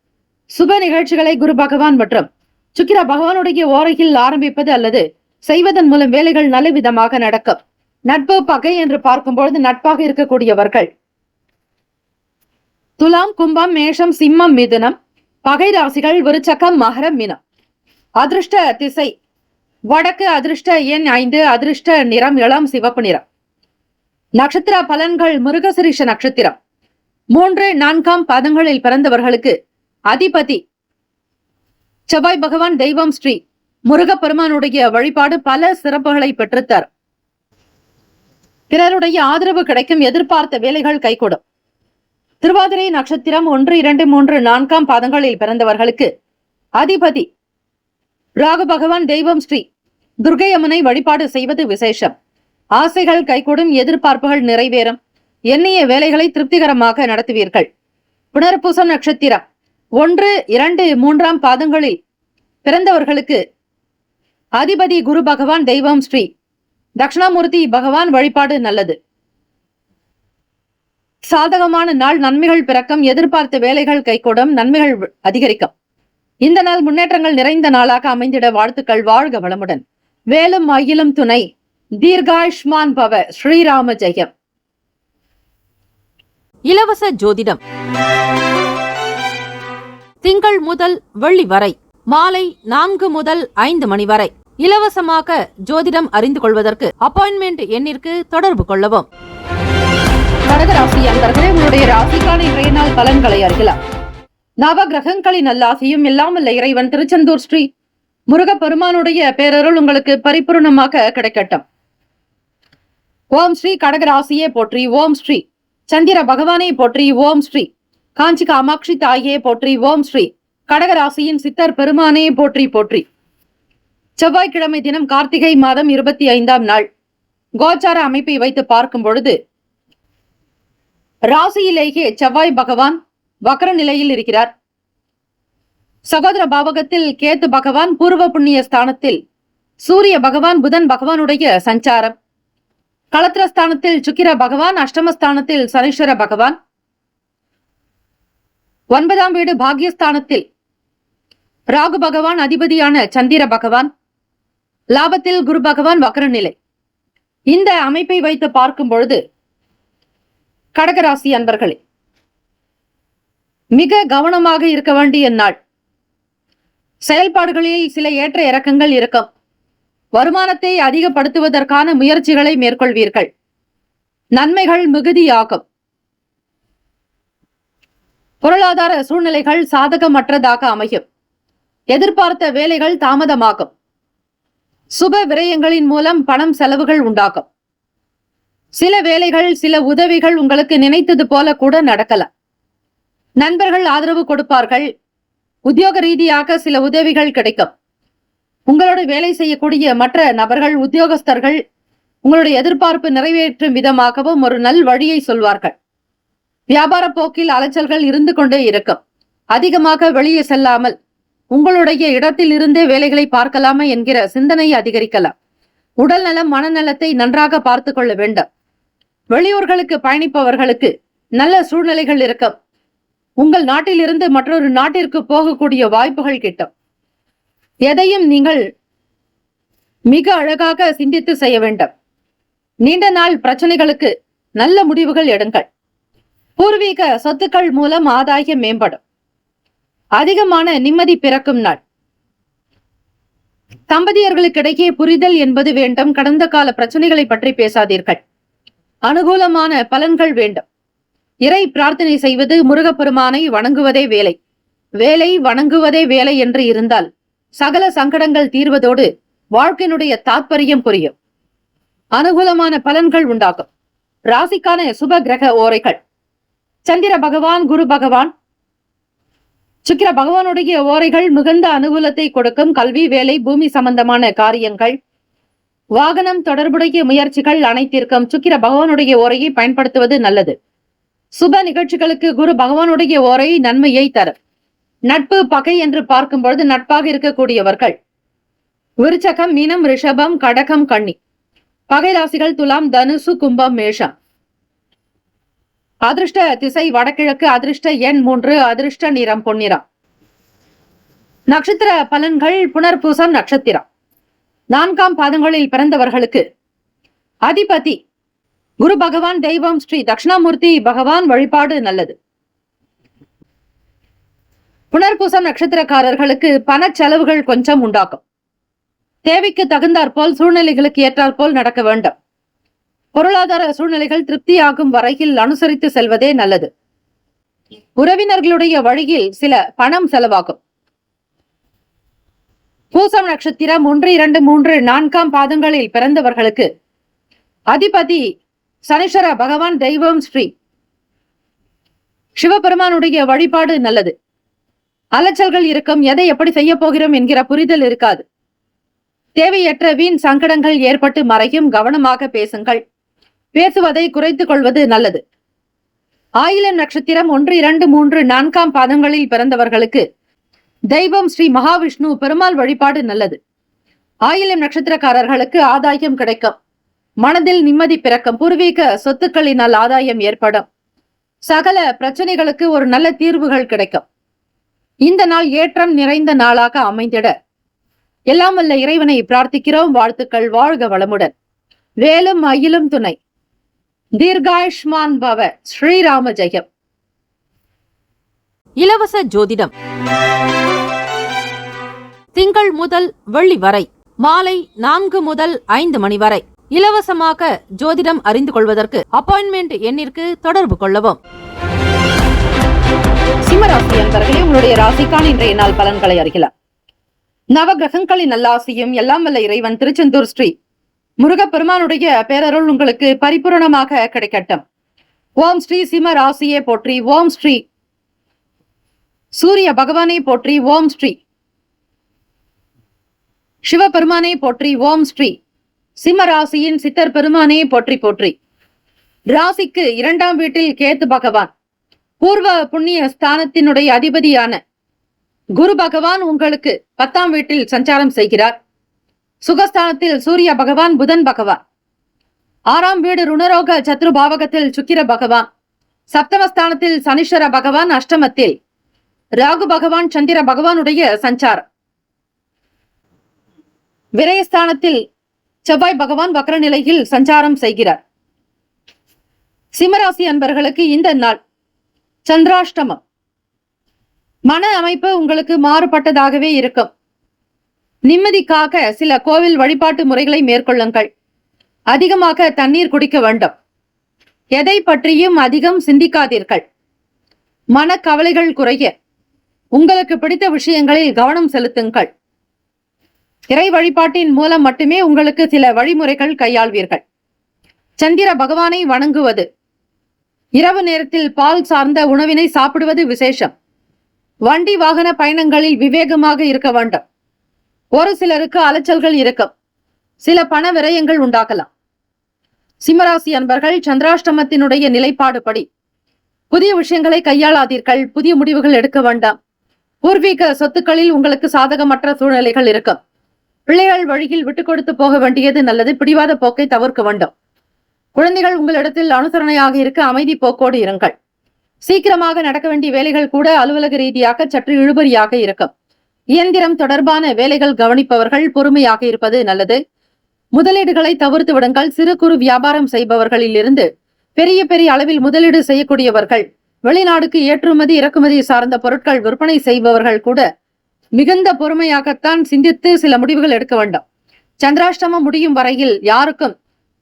சுப நிகழ்ச்சிகளை குரு பகவான் மற்றும் சுக்கிர பகவானுடைய ஓரையில் ஆரம்பிப்பது அல்லது செய்வதன் மூலம் வேலைகள் நல்ல விதமாக நடக்கும். நட்பு, பகை என்று பார்க்கும்பொழுது நட்பாக இருக்கக்கூடியவர்கள் துலாம், கும்பம், மேஷம், சிம்மம், மிதுனம். பகை ராசிகள் விருச்சகம், மகரம், மீனம். அதிர்ஷ்ட திசை வடக்கு. அதிர்ஷ்ட எண் 5. அதிர்ஷ்ட நிறம் இளம் சிவப்பு நிறம். நட்சத்திர பலன்கள்: மிருகசிரீஷ நட்சத்திரம் 3, 4 பாதங்களில் பிறந்தவர்களுக்கு அதிபதி செவ்வாய் பகவான். தெய்வம் ஸ்ரீ முருகப்பெருமானுடைய வழிபாடு பல சிறப்புகளை பெற்றுத்தரும். பிறருடைய ஆதரவு கிடைக்கும். எதிர்பார்த்த வேலைகள் கைகூடும். திருவாதிரை நட்சத்திரம் 1, 2, 3, 4 பாதங்களில் பிறந்தவர்களுக்கு அதிபதி ராகு பகவான். தெய்வம் ஸ்ரீ துர்க்கை அம்மனை வழிபாடு செய்வது விசேஷம். ஆசைகள் கைகூடும். எதிர்பார்ப்புகள் நிறைவேறும். எண்ணிய வேலைகளை திருப்திகரமாக நடத்துவீர்கள். புனர்பூசம் நட்சத்திரம் 1, 2, 3 பாதங்களில் பிறந்தவர்களுக்கு அதிபதி குரு பகவான். தெய்வம் ஸ்ரீ தட்சிணாமூர்த்தி பகவான் வழிபாடு நல்லது. சாதகமான நாள். நன்மைகள் பிறக்கும். எதிர்பார்த்த வேலைகள் கைகூடும். நன்மைகள் அதிகரிக்கும். இந்த நாள் முன்னேற்றங்கள் நிறைந்த நாளாக அமைந்திட வாழ்த்துக்கள். வாழ்க வளமுடன். வேலும் மயிலும் துணை. தீர்காயுஷ்மான் பவ. ஸ்ரீராம ஜெயம். இலவச ஜோதிடம் திங்கள் முதல் வெள்ளி வரை மாலை 4 முதல் 5 மணி வரை இலவசமாக ஜோதிடம் அறிந்து கொள்வதற்கு அப்பாயின்மெண்ட் எண்ணிற்கு தொடர்பு கொள்ளவும். கடகராசி அன்பர்களே, உங்களுடைய ராசிக்கான இன்றைய நாள் பலன்களை அறியலாம். நவ கிரகங்களின் நல்லாசியும் இல்லாமல் இறைவன் திருச்செந்தூர் ஸ்ரீ முருகப்பெருமானுடைய பேரருள் உங்களுக்கு பரிபூர்ணமாக கிடைக்கட்டும். ஓம் ஸ்ரீ கடகராசியே போற்றி. ஓம் ஸ்ரீ சந்திர பகவானை போற்றி. ஓம் ஸ்ரீ காஞ்சி காமாட்சி தாயே போற்றி. ஓம் ஸ்ரீ கடகராசியின் சித்தர் பெருமானே போற்றி போற்றி. செவ்வாய்க்கிழமை தினம் கார்த்திகை மாதம் 25ஆம் நாள். கோச்சார அமைப்பை வைத்து பார்க்கும் பொழுது ராசியிலேயே செவ்வாய் பகவான் வக்ர நிலையில் இருக்கிறார். சகோதர பாவகத்தில் கேத்து பகவான், பூர்வ புண்ணிய ஸ்தானத்தில் சூரிய பகவான், புதன் பகவானுடைய சஞ்சாரம். களத்திரஸ்தானத்தில் சுக்கிர பகவான், அஷ்டமஸ்தானத்தில் சனீஸ்வர பகவான், 9ஆம் வீடு பாக்யஸ்தானத்தில் ராகு பகவான், அதிபதியான சந்திர பகவான், லாபத்தில் குரு பகவான் வக்ர நிலை. இந்த அமைப்பை வைத்து பார்க்கும் பொழுது கடகராசி அன்பர்களே, மிக கவனமாக இருக்க வேண்டிய நாள். செயல்பாடுகளில் சில ஏற்ற இறக்கங்கள் இருக்கும். வருமானத்தை அதிகப்படுத்துவதற்கான முயற்சிகளை மேற்கொள்வீர்கள். நன்மைகள் மிகுதியாகும். பொருளாதார சூழ்நிலைகள் சாதகமற்றதாக அமையும். எதிர்பார்த்த வேலைகள் தாமதமாகும். சுப விரயங்களின் மூலம் பணம் செலவுகள் உண்டாகும். சில வேலைகள், சில உதவிகள் உங்களுக்கு நினைத்தது போல கூட நடக்கலாம். நண்பர்கள் ஆதரவு கொடுப்பார்கள். உத்தியோக ரீதியாக சில உதவிகள் கிடைக்கும். உங்களோட வேலை செய்யக்கூடிய மற்ற நபர்கள், உத்தியோகஸ்தர்கள் உங்களுடைய எதிர்பார்ப்பு நிறைவேற்றும் விதமாகவும் ஒரு நல் வழியை சொல்வார்கள். வியாபார போக்கில் அலைச்சல்கள் இருந்து கொண்டே இருக்கும். அதிகமாக வெளியே செல்லாமல் உங்களுடைய இடத்தில் இருந்தே வேலைகளை பார்க்கலாமா என்கிற சிந்தனையை அதிகரிக்கலாம். உடல் நலம், மனநலத்தை நன்றாக பார்த்து கொள்ள வேண்டும். வெளியூர்களுக்கு பயணிப்பவர்களுக்கு நல்ல சூழ்நிலைகள் இருக்கும். உங்கள் நாட்டிலிருந்து மற்றொரு நாட்டிற்கு போகக்கூடிய வாய்ப்புகள் கிட்டும். எதையும் நீங்கள் மிக அழகாக சிந்தித்து செய்ய வேண்டும். நீண்ட நாள் பிரச்சனைகளுக்கு நல்ல முடிவுகள் எடுங்கள். பூர்வீக சொத்துக்கள் மூலம் ஆதாயம் மேம்படும். அதிகமான நிம்மதி பிறக்கும் நாள். தம்பதியர்களுக்கிடையே புரிதல் என்பது வேண்டும். கடந்த கால பிரச்சனைகளை பற்றி பேசாதீர்கள். அனுகூலமான பலன்கள் வேண்டும். இறை பிரார்த்தனை செய்வது, முருகப்பெருமானை வணங்குவதே வேலை. வேலை வணங்குவதே வேலை என்று இருந்தால் சகல சங்கடங்கள் தீர்வதோடு வாழ்க்கையினுடைய தாற்பயம் புரியும். அனுகூலமான பலன்கள் உண்டாகும். ராசிக்கான சுப கிரக ஓரைகள்: சந்திர பகவான், குரு பகவான், சுக்கிர பகவானுடைய ஓரைகள் மிகுந்த அனுகூலத்தை கொடுக்கும். கல்வி, வேலை, பூமி சம்பந்தமான காரியங்கள், வாகனம் தொடர்புடைய முயற்சிகள் அனைத்திற்கும் சுக்கிர பகவானுடைய ஓரையை பயன்படுத்துவது நல்லது. சுப நிகழ்ச்சிகளுக்கு குரு பகவானுடைய ஓரை நன்மையை தரும். நட்பு, பகை என்று பார்க்கும் பொழுது நட்பாக இருக்கக்கூடியவர்கள் விருச்சகம், மீனம், ரிஷபம், கடகம், கன்னி. பகை ராசிகள் துலாம், தனுசு, கும்பம், மேஷம். அதிர்ஷ்ட திசை வடகிழக்கு. அதிர்ஷ்ட எண் 3. அதிர்ஷ்ட நிறம் பொன்னிறம். நட்சத்திர பலன்கள்: புனர்பூசம் நட்சத்திரம் 4ஆம் பாதங்களில் பிறந்தவர்களுக்கு அதிபதி குரு பகவான். தெய்வம் ஸ்ரீ தட்சிணாமூர்த்தி பகவான் வழிபாடு நல்லது. புனர்பூசம் நட்சத்திரக்காரர்களுக்கு பண செலவுகள் கொஞ்சம் உண்டாகும். தேவைக்கு தகுந்தாற்போல், சூழ்நிலைகளுக்கு ஏற்றாற்போல் நடக்க வேண்டும். பொருளாதார சூழ்நிலைகள் திருப்தியாகும் வரையில் அனுசரித்து செல்வதே நல்லது. உறவினர்களுடைய வழியில் சில பணம் செலவாகும். பூசம் நட்சத்திரம் 1, 2, 3, 4ஆம் பாதங்களில் பிறந்தவர்களுக்கு அதிபதி சனீஸ்வர பகவான். தெய்வம் ஸ்ரீ சிவபெருமானுடைய வழிபாடு நல்லது. அலைச்சல்கள் இருக்கும். எதை எப்படி செய்ய போகிறோம் என்கிற புரிதல் இருக்காது. தேவையற்ற வீண் சங்கடங்கள் ஏற்பட்டு மறையும். கவனமாக பேசுங்கள். பேசுவதை குறைத்துக் கொள்வது நல்லது. ஆயிலம் நட்சத்திரம் 1, 2, 3, 4ஆம் பாதங்களில் பிறந்தவர்களுக்கு தெய்வம் ஸ்ரீ மகாவிஷ்ணு பெருமாள் வழிபாடு நல்லது. ஆயிலம் நட்சத்திரக்காரர்களுக்கு ஆதாயம் கிடைக்கும். மனதில் நிம்மதி பிறக்கும். பூர்வீக சொத்துக்களினால் ஆதாயம் ஏற்படும். சகல பிரச்சனைகளுக்கு ஒரு நல்ல தீர்வுகள் கிடைக்கும். இந்த நாள் ஏற்றம் நிறைந்த நாளாக அமைந்திட எல்லாம் வல்ல இறைவனை பிரார்த்திக்கிறோம். வாழ்த்துக்கள். வாழ்க வளமுடன். வேலும் மயிலும் துணை. தீர்காயுஷ்மான் பவ. ஸ்ரீராம ஜெயம். இலவச ஜோதிடம் திங்கள் முதல் வெள்ளி வரை மாலை 4 முதல் 5 மணி வரை இலவசமாக ஜோதிடம் அறிந்து கொள்வதற்கு அப்பாயின்மெண்ட் எண்ணிற்கு தொடர்பு கொள்ளவும். சிம்மராசி அன்பர்களே, உங்களுடைய ராசிக்கான இன்றைய நாள் பலன்களை அறியலாம். நவ கிரகங்களின் நல்லாசியும் எல்லாம் வல்ல இறைவன் திருச்செந்தூர் ஸ்ரீ முருகப்பெருமானுடைய பேரருள் உங்களுக்கு பரிபூரணமாக கிடைக்கட்டும். ஓம் ஸ்ரீ சிம்ம ராசியே போற்றி. ஓம் ஸ்ரீ சூரிய பகவானை போற்றி. ஓம் ஸ்ரீ சிவபெருமானை போற்றி. ஓம் ஸ்ரீ சிம்ம ராசியின் சித்தர் பெருமானே போற்றி போற்றி. ராசிக்கு 2ஆம் வீட்டில் கேத்து பகவான், பூர்வ புண்ணிய ஸ்தானத்தினுடைய அதிபதியான குரு பகவான் உங்களுக்கு 10ஆம் வீட்டில் சஞ்சாரம் செய்கிறார். சுகஸ்தானத்தில் சூரிய பகவான், புதன் பகவான். 6ஆம் வீடு ருணரோக சத்ரு பாவகத்தில் சுக்கிர பகவான். சப்தமஸ்தானத்தில் சனீஸ்வர பகவான். அஷ்டமத்தில் ராகு பகவான், சந்திர பகவானுடைய சஞ்சாரம். விரயஸ்தானத்தில் செவ்வாய் பகவான் வக்ர நிலையில் சஞ்சாரம் செய்கிறார். சிம்மராசி அன்பர்களுக்கு இந்த நாள் சந்திராஷ்டமம். மன அமைப்பு உங்களுக்கு மாறுபட்டதாகவே இருக்கும். நிம்மதிக்காக சில கோவில் வழிபாட்டு முறைகளை மேற்கொள்ளுங்கள். அதிகமாக தண்ணீர் குடிக்க வேண்டும். எதை பற்றியும் அதிகம் சிந்திக்காதீர்கள். மனக்கவலைகள் குறைய உங்களுக்கு பிடித்த விஷயங்களில் கவனம் செலுத்துங்கள். இறை வழிபாட்டின் மூலம் மட்டுமே உங்களுக்கு சில வழிமுறைகள் கையாள்வீர்கள். சந்திர பகவானை வணங்குவது, இரவு நேரத்தில் பால் சார்ந்த உணவினை சாப்பிடுவது விசேஷம். வண்டி வாகன பயணங்களில் விவேகமாக இருக்க வேண்டும். ஒரு சிலருக்கு அலைச்சல்கள் இருக்கும். சில பண விரயங்கள் உண்டாகலாம். சிம்மராசி அன்பர்கள், சந்திராஷ்டமத்தினுடைய நிலைப்பாடு படி புதிய விஷயங்களை கையாளாதீர்கள். புதிய முடிவுகள் எடுக்க வேண்டாம். பூர்வீக சொத்துக்களில் உங்களுக்கு சாதகமற்ற சூழ்நிலைகள் இருக்கும். பிள்ளைகள் வழியில் விட்டுக் கொடுத்து போக வேண்டியது நல்லது. பிடிவாத போக்கை தவிர்க்க வேண்டும். குழந்தைகள் உங்களிடத்தில் அனுசரணையாக இருக்க அமைதி போக்கோடு இருங்கள். சீக்கிரமாக நடக்க வேண்டிய வேலைகள் கூட அலுவலக ரீதியாக சற்று இழுபறியாக இருக்கும். இயந்திரம் தொடர்பான வேலைகள் கவனிப்பவர்கள் பொறுமையாக இருப்பது நல்லது. முதலீடுகளை தவிர்த்து விடுங்கள். சிறு குறு வியாபாரம் செய்பவர்களில் இருந்து பெரிய பெரிய அளவில் முதலீடு செய்யக்கூடியவர்கள், வெளிநாடுக்கு ஏற்றுமதி இறக்குமதி சார்ந்த பொருட்கள் விற்பனை செய்பவர்கள் கூட மிகுந்த பொறுமையாகத்தான் சிந்தித்து சில முடிவுகள் எடுக்க வேண்டும். சந்திராஷ்டமம் முடியும் வரையில் யாருக்கும்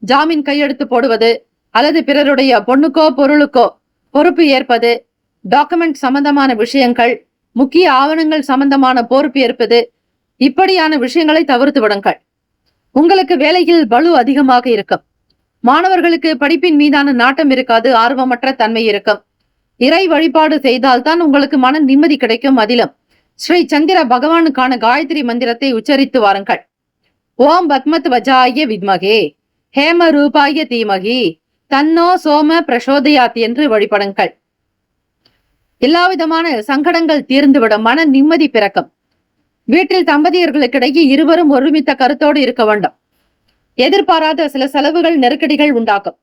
ஜாமீன் கையெழுத்து போடுவது அல்லது பிறருடைய பொண்ணுக்கோ பொருளுக்கோ பொறுப்பு ஏற்பது, டாக்குமெண்ட் சம்பந்தமான விஷயங்கள், முக்கிய ஆவணங்கள் சம்பந்தமான பொறுப்பு ஏற்பது, இப்படியான விஷயங்களை தவிர்த்து விடுங்கள். உங்களுக்கு வேலையில் பளு அதிகமாக இருக்கும். மாணவர்களுக்கு படிப்பின் மீதான நாட்டம் இருக்காது. ஆர்வமற்ற தன்மை இருக்கும். இறை வழிபாடு செய்தால்தான் உங்களுக்கு மன நிம்மதி கிடைக்கும். அதிலும் ஸ்ரீ சந்திர பகவானுக்கான காயத்ரி மந்திரத்தை உச்சரித்து வாருங்கள். ஓம் பத்மத் வஜாய வித்மகே ஹேம ரூபாய தீமகி தன்னோ சோம பிரசோதயாத் என்று வழிபடுங்கள். எல்லாவிதமான சங்கடங்கள் தீர்ந்துவிடும். மன நிம்மதி பிறக்கும். வீட்டில் தம்பதியர்களுக்கிடையே இருவரும் ஒருமித்த கருத்தோடு இருக்க வேண்டும். எதிர்பாராத சில செலவுகள் நெருக்கடிகள் உண்டாகும்.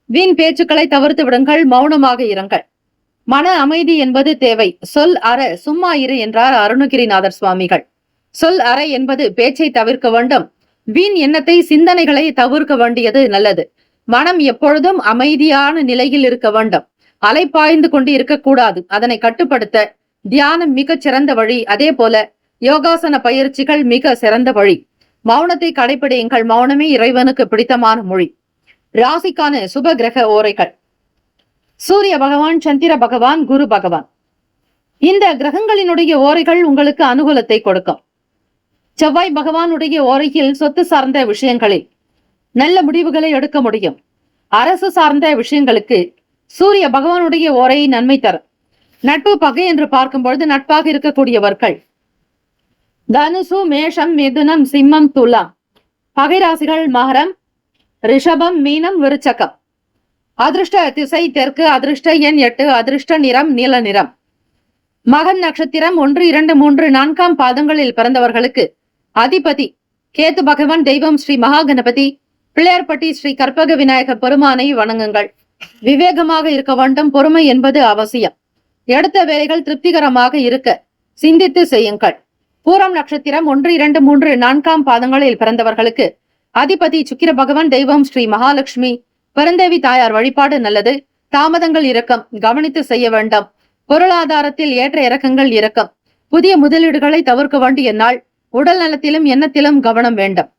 வீண் பேச்சுக்களை தவிர்த்து விடுங்கள். மௌனமாக இருங்கள். மன அமைதி என்பது தேவை. சொல் அற சும்மா இரு என்றார் அருணகிரிநாதர் சுவாமிகள். சொல் அற என்பது பேச்சை தவிர்க்க வேண்டும். வீண் எண்ணத்தை சிந்தனைகளை தவிர்க்க வேண்டியது நல்லது. மனம் எப்பொழுதும் அமைதியான நிலையில் இருக்க வேண்டும். அலைப்பாய்ந்து கொண்டு இருக்கக்கூடாது. அதனை கட்டுப்படுத்த தியானம் மிக சிறந்த வழி. அதே போல யோகாசன பயிற்சிகள் மிக சிறந்த வழி. மௌனத்தை கடைபிடியுங்கள். மௌனமே இறைவனுக்கு பிடித்தமான மொழி. ராசிக்கான சுப கிரக ஓரைகள்: சூரிய பகவான், சந்திர பகவான், குரு பகவான். இந்த கிரகங்களினுடைய ஓரைகள் உங்களுக்கு அனுகூலத்தை கொடுக்கும். செவ்வாய் பகவானுடைய ஓரையில் சொத்து சார்ந்த விஷயங்களில் நல்ல முடிவுகளை எடுக்க முடியும். அரசு சார்ந்த விஷயங்களுக்கு சூரிய பகவானுடைய ஓரை நன்மை தரும். நட்பு பகை என்று பார்க்கும்பொழுது நட்பாக இருக்கக்கூடியவர்கள் தனுசு, மேஷம், மிதுனம், சிம்மம், துலாம். பகை ராசிகள் மகரம், ரிஷபம், மீனம், விருச்சகம். அதிர்ஷ்ட திசை தெற்கு. அதிர்ஷ்ட எண் 8. அதிர்ஷ்ட நிறம் நீல நிறம். மகன் நட்சத்திரம் 1, 2, 3, 4 பாதங்களில் பிறந்தவர்களுக்கு அதிபதி கேத்து பகவான். தெய்வம் ஸ்ரீ மகா கணபதி. பிள்ளையார்பட்டி ஸ்ரீ கற்பக விநாயக பெருமானை வணங்குங்கள். விவேகமாக இருக்க வேண்டும். பொறுமை என்பது அவசியம். எடுத்த வேலைகள் திருப்திகரமாக இருக்க சிந்தித்து செய்யுங்கள். பூரம் நட்சத்திரம் 1, 2, 3, 4 பாதங்களில் பிறந்தவர்களுக்கு அதிபதி சுக்கிர பகவான். தெய்வம் ஸ்ரீ மகாலட்சுமி. பெருந்தேவி தாயார் வழிபாடு நல்லது. தாமதங்கள் இருக்கும். கவனித்து செய்ய வேண்டும். பொருளாதாரத்தில் ஏற்ற இறக்கங்கள் இருக்கும். புதிய முதலீடுகளை தவிர்க்க வேண்டிய நாள். உடல் நலத்திலும் எண்ணத்திலும் கவனம் வேண்டும்.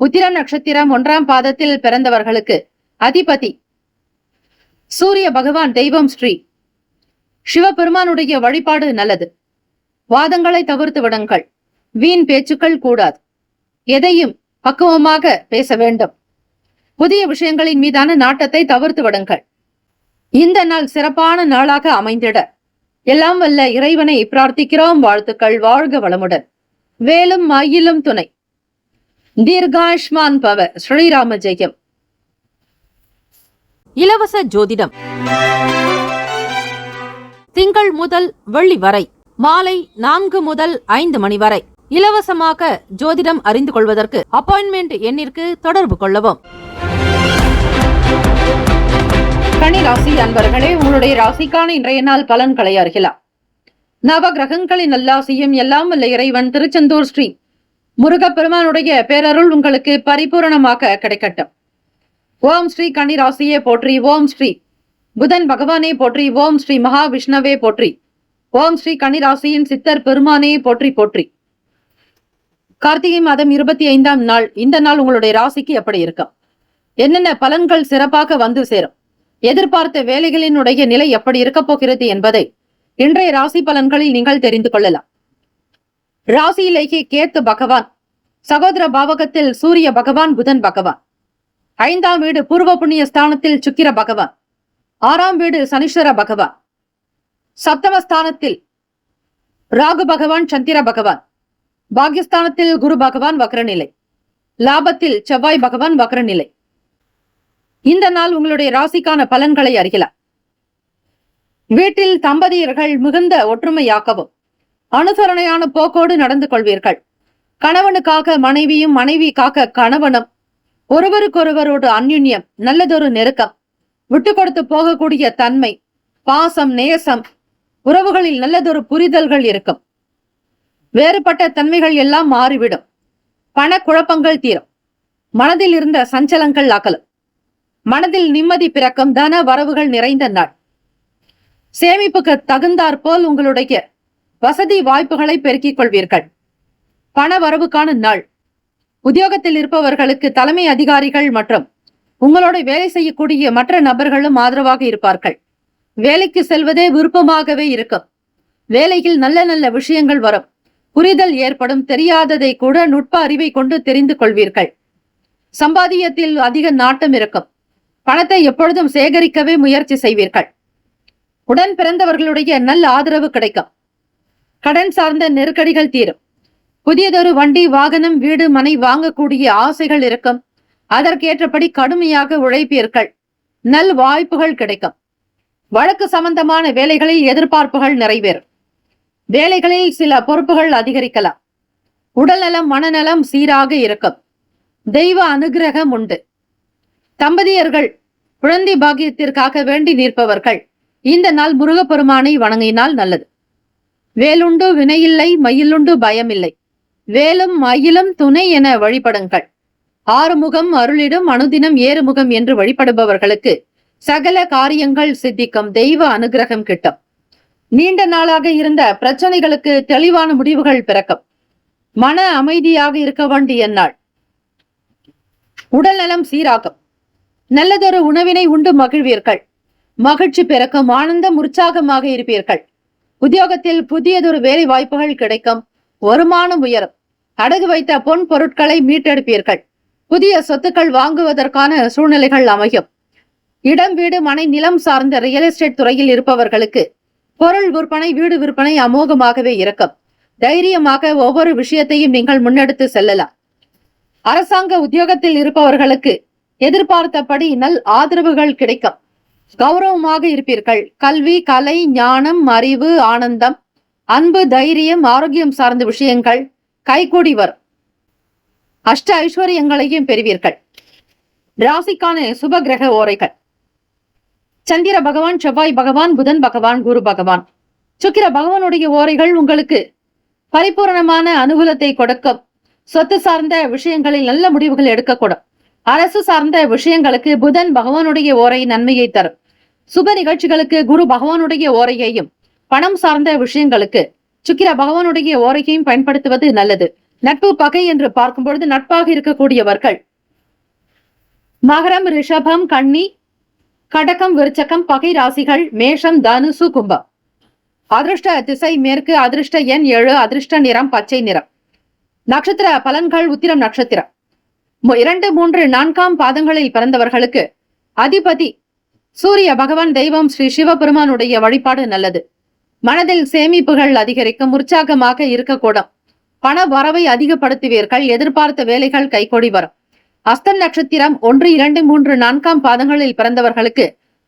உத்திர நட்சத்திரம் 1 பாதத்தில் பிறந்தவர்களுக்கு அதிபதி சூரிய பகவான். தெய்வம் ஸ்ரீ சிவபெருமானுடைய வழிபாடு நல்லது. வாதங்களை தவிர்த்து விடுங்கள். வீண் பேச்சுக்கள் கூடாது. எதையும் பக்குவமாக பேச வேண்டும். புதிய விஷயங்களின் மீதான நாட்டத்தை தவிர்த்து விடுங்கள். இந்த நாள் சிறப்பான நாளாக அமைந்திட எல்லாம் வல்ல இறைவனை பிரார்த்திக்கிறோம். வாழ்த்துக்கள். வாழ்க வளமுடன். வேலும் மயிலும் துணை. தீர்காயுஷ்மான் பவ. ஸ்ரீராம ஜெயம். இலவச ஜோதிடம் திங்கள் முதல் வெள்ளி வரை மாலை 4 முதல் 5 மணி வரை இலவசமாக ஜோதிடம் அறிந்து கொள்வதற்கு அப்பாயின்மெண்ட் எண்ணிற்கு தொடர்பு கொள்ளவும். கன்னி ராசி அன்பர்களே, உங்களுடைய ராசிக்கான இன்றைய நாள் பலன்களை அறியலாம். நவ கிரகங்களின் நல்லாசியும் எல்லாம் வல்ல இறைவன் திருச்செந்தூர் ஸ்ரீ முருகப்பெருமானுடைய பேரருள் உங்களுக்கு பரிபூரணமாக கிடைக்கட்டும். ஓம் ஸ்ரீ கன்னி ராசியே போற்றி. ஓம் ஸ்ரீ புதன் பகவானே போற்றி. ஓம் ஸ்ரீ மகாவிஷ்ணவே போற்றி. ஓம் ஸ்ரீ கன்னிராசியின் சித்தர் பெருமானே போற்றி போற்றி. கார்த்திகை மாதம் 25ஆம் நாள். இந்த நாள் உங்களுடைய ராசிக்கு எப்படி இருக்கும்? என்னென்ன பலன்கள் சிறப்பாக வந்து சேரும்? எதிர்பார்த்த வேலைகளினுடைய நிலை எப்படி இருக்க போகிறது என்பதை இன்றைய ராசி பலன்களில் நீங்கள் தெரிந்து கொள்ளலாம். ராசியிலேயே கேத்து பகவான், சகோதர பாவகத்தில் சூரிய பகவான், புதன் பகவான், 5ஆம் வீடு பூர்வ புண்ணிய ஸ்தானத்தில் சுக்கிர பகவான், 6ஆம் வீடு சனீஸ்வர பகவான், சப்தமஸ்தானத்தில் ராகு பகவான், சந்திர பகவான், பாகியஸ்தானத்தில் குரு பகவான் வக்ரநிலை, லாபத்தில் செவ்வாய் பகவான் வக்ரநிலை. இந்த நாள் உங்களுடைய ராசிக்கான பலன்களை அறியலாம். வீட்டில் தம்பதியர்கள் மிகுந்த ஒற்றுமையாகவும் அனுசரணையான போக்கோடு நடந்து கொள்வீர்கள். கணவனுக்காக மனைவியும், மனைவிக்காக கணவனும் ஒருவருக்கொருவரோடு அந்யுன்யம், நல்லதொரு நெருக்கம், விட்டு கொடுத்து போகக்கூடிய தன்மை, பாசம், நேசம், உறவுகளில் நல்லதொரு புரிதல்கள் இருக்கும். வேறுபட்ட தன்மைகள் எல்லாம் மாறிவிடும். பண குழப்பங்கள் தீரும். மனதில் இருந்த சஞ்சலங்கள் அகலும். மனதில் நிம்மதி பிறக்கும். தன வரவுகள் நிறைந்த நாள். சேமிப்புக்கு தகுந்தாற் போல் உங்களுடைய வசதி வாய்ப்புகளை பெருக்கிக் கொள்வீர்கள். பண வரவுக்கான நாள். உத்தியோகத்தில் இருப்பவர்களுக்கு தலைமை அதிகாரிகள் மற்றும் உங்களோட வேலை செய்யக்கூடிய மற்ற நபர்களும் ஆதரவாக இருப்பார்கள். வேலைக்கு செல்வதே விருப்பமாகவே இருக்கும். வேலையில் நல்ல நல்ல விஷயங்கள் வரும். புரிதல் ஏற்படும். தெரியாததை கூட நுட்ப அறிவை கொண்டு தெரிந்து கொள்வீர்கள். சம்பாதியத்தில் அதிக நாட்டம் இருக்கும். பணத்தை எப்பொழுதும் சேகரிக்கவே முயற்சி செய்வீர்கள். உடன் பிறந்தவர்களுடைய நல்ல ஆதரவு கிடைக்கும். கடன் சார்ந்த நெருக்கடிகள் தீரும். புதியதொரு வண்டி, வாகனம், வீடு, மனை வாங்கக்கூடிய ஆசைகள் இருக்கும். அதற்கேற்றபடி கடுமையாக உழைப்பீர்கள். நல் வாய்ப்புகள் கிடைக்கும். வழக்கு சம்பந்தமான வேலைகளில் எதிர்பார்ப்புகள் நிறைவேறும். வேலைகளில் சில பொறுப்புகள் அதிகரிக்கலாம். உடல்நலம், மனநலம் சீராக இருக்கும். தெய்வ அனுகிரகம் உண்டு. தம்பதியர்கள் குழந்தை பாக்கியத்திற்காக வேண்டி நிற்பவர்கள் இந்த நாள் முருகப்பெருமானை வணங்கினால் நல்லது. வேலுண்டு வினையில்லை, மயிலுண்டு பயமில்லை, வேலும் மயிலும் துணை என வழிபடுங்கள். ஆறுமுகம் அருளிடும், அனுதினம் ஏறுமுகம் என்று வழிபடுபவர்களுக்கு சகல காரியங்கள் சித்திக்கும். தெய்வ அனுகிரகம் கிட்டும். நீண்ட நாளாக இருந்த பிரச்சனைகளுக்கு தெளிவான முடிவுகள் பிறக்கும். மன அமைதியாக இருக்க வேண்டிய நாள். உடல் நலம் சீராகும். நல்லதொரு உணவினை உண்டு மகிழ்வீர்கள். மகிழ்ச்சி பிறக்கும். ஆனந்தம், உற்சாகமாக இருப்பீர்கள். உத்தியோகத்தில் புதியதொரு வேலை வாய்ப்புகள் கிடைக்கும். வருமானம் உயரும். அடகு வைத்த பொன் பொருட்களை மீட்டெடுப்பீர்கள். புதிய சொத்துக்கள் வாங்குவதற்கான சூழ்நிலைகள் அமையும். இடம், வீடு, மனை, நிலம் சார்ந்த ரியல் எஸ்டேட் துறையில் இருப்பவர்களுக்கு பொருள் விற்பனை, வீடு விற்பனை அமோகமாகவே இருக்கும். தைரியமாக ஒவ்வொரு விஷயத்தையும் நீங்கள் முன்னெடுத்து செல்லலாம். அரசாங்க உத்தியோகத்தில் இருப்பவர்களுக்கு எதிர்பார்த்தபடி நல் ஆதரவுகள் கிடைக்கும். கௌரவமாக இருப்பீர்கள். கல்வி, கலை, ஞானம், அறிவு, ஆனந்தம், அன்பு, தைரியம், ஆரோக்கியம் சார்ந்த விஷயங்கள் கைகூடி வரும். அஷ்ட ஐஸ்வர்யங்களையும் பெறுவீர்கள். ராசிக்கான சுப கிரக ஓரைகள். சந்திர பகவான், செவ்வாய் பகவான், புதன் பகவான், குரு பகவான், சுக்கிர பகவானுடைய ஓரைகள் உங்களுக்கு பரிபூரணமான அனுகூலத்தை கொடுக்கும். சொத்து சார்ந்த விஷயங்களில் நல்ல முடிவுகள் எடுக்கக்கூடும். அரசு சார்ந்த விஷயங்களுக்கு புதன் பகவானுடைய ஓரை நன்மையை தரும். சுப நிகழ்ச்சிகளுக்கு குரு பகவானுடைய ஓரையையும், பணம் சார்ந்த விஷயங்களுக்கு சுக்கிர பகவானுடைய ஓரையையும் பயன்படுத்துவது நல்லது. நட்பு, பகை என்று பார்க்கும் பொழுது நட்பாக இருக்கக்கூடியவர்கள் மகரம், ரிஷபம், கன்னி, கடகம், விருச்சகம் பகை ராசிகள். மேஷம், தனுசு, கும்பம். அதிர்ஷ்ட திசை மேற்கு. அதிர்ஷ்ட எண் 7. அதிர்ஷ்ட நிறம் பச்சை நிறம். நட்சத்திர பலன்கள். உத்திரம் நட்சத்திரம் 2, 3, 4ஆம் பாதங்களில் பிறந்தவர்களுக்கு அதிபதி சூரிய பகவான், தெய்வம் ஸ்ரீ சிவபெருமானுடைய வழிபாடு நல்லது. மனதில் சேமிப்புகள் அதிகரிக்கும். உற்சாகமாக இருக்கக்கூடும். பண வரவை அதிகப்படுத்துவீர்கள். எதிர்பார்த்த வேலைகள் கைகூடி வரும். அஸ்தம் நட்சத்திரம் 1, 2, 3, 4ஆம் பாதங்களில் பிறந்தவர்களுக்கு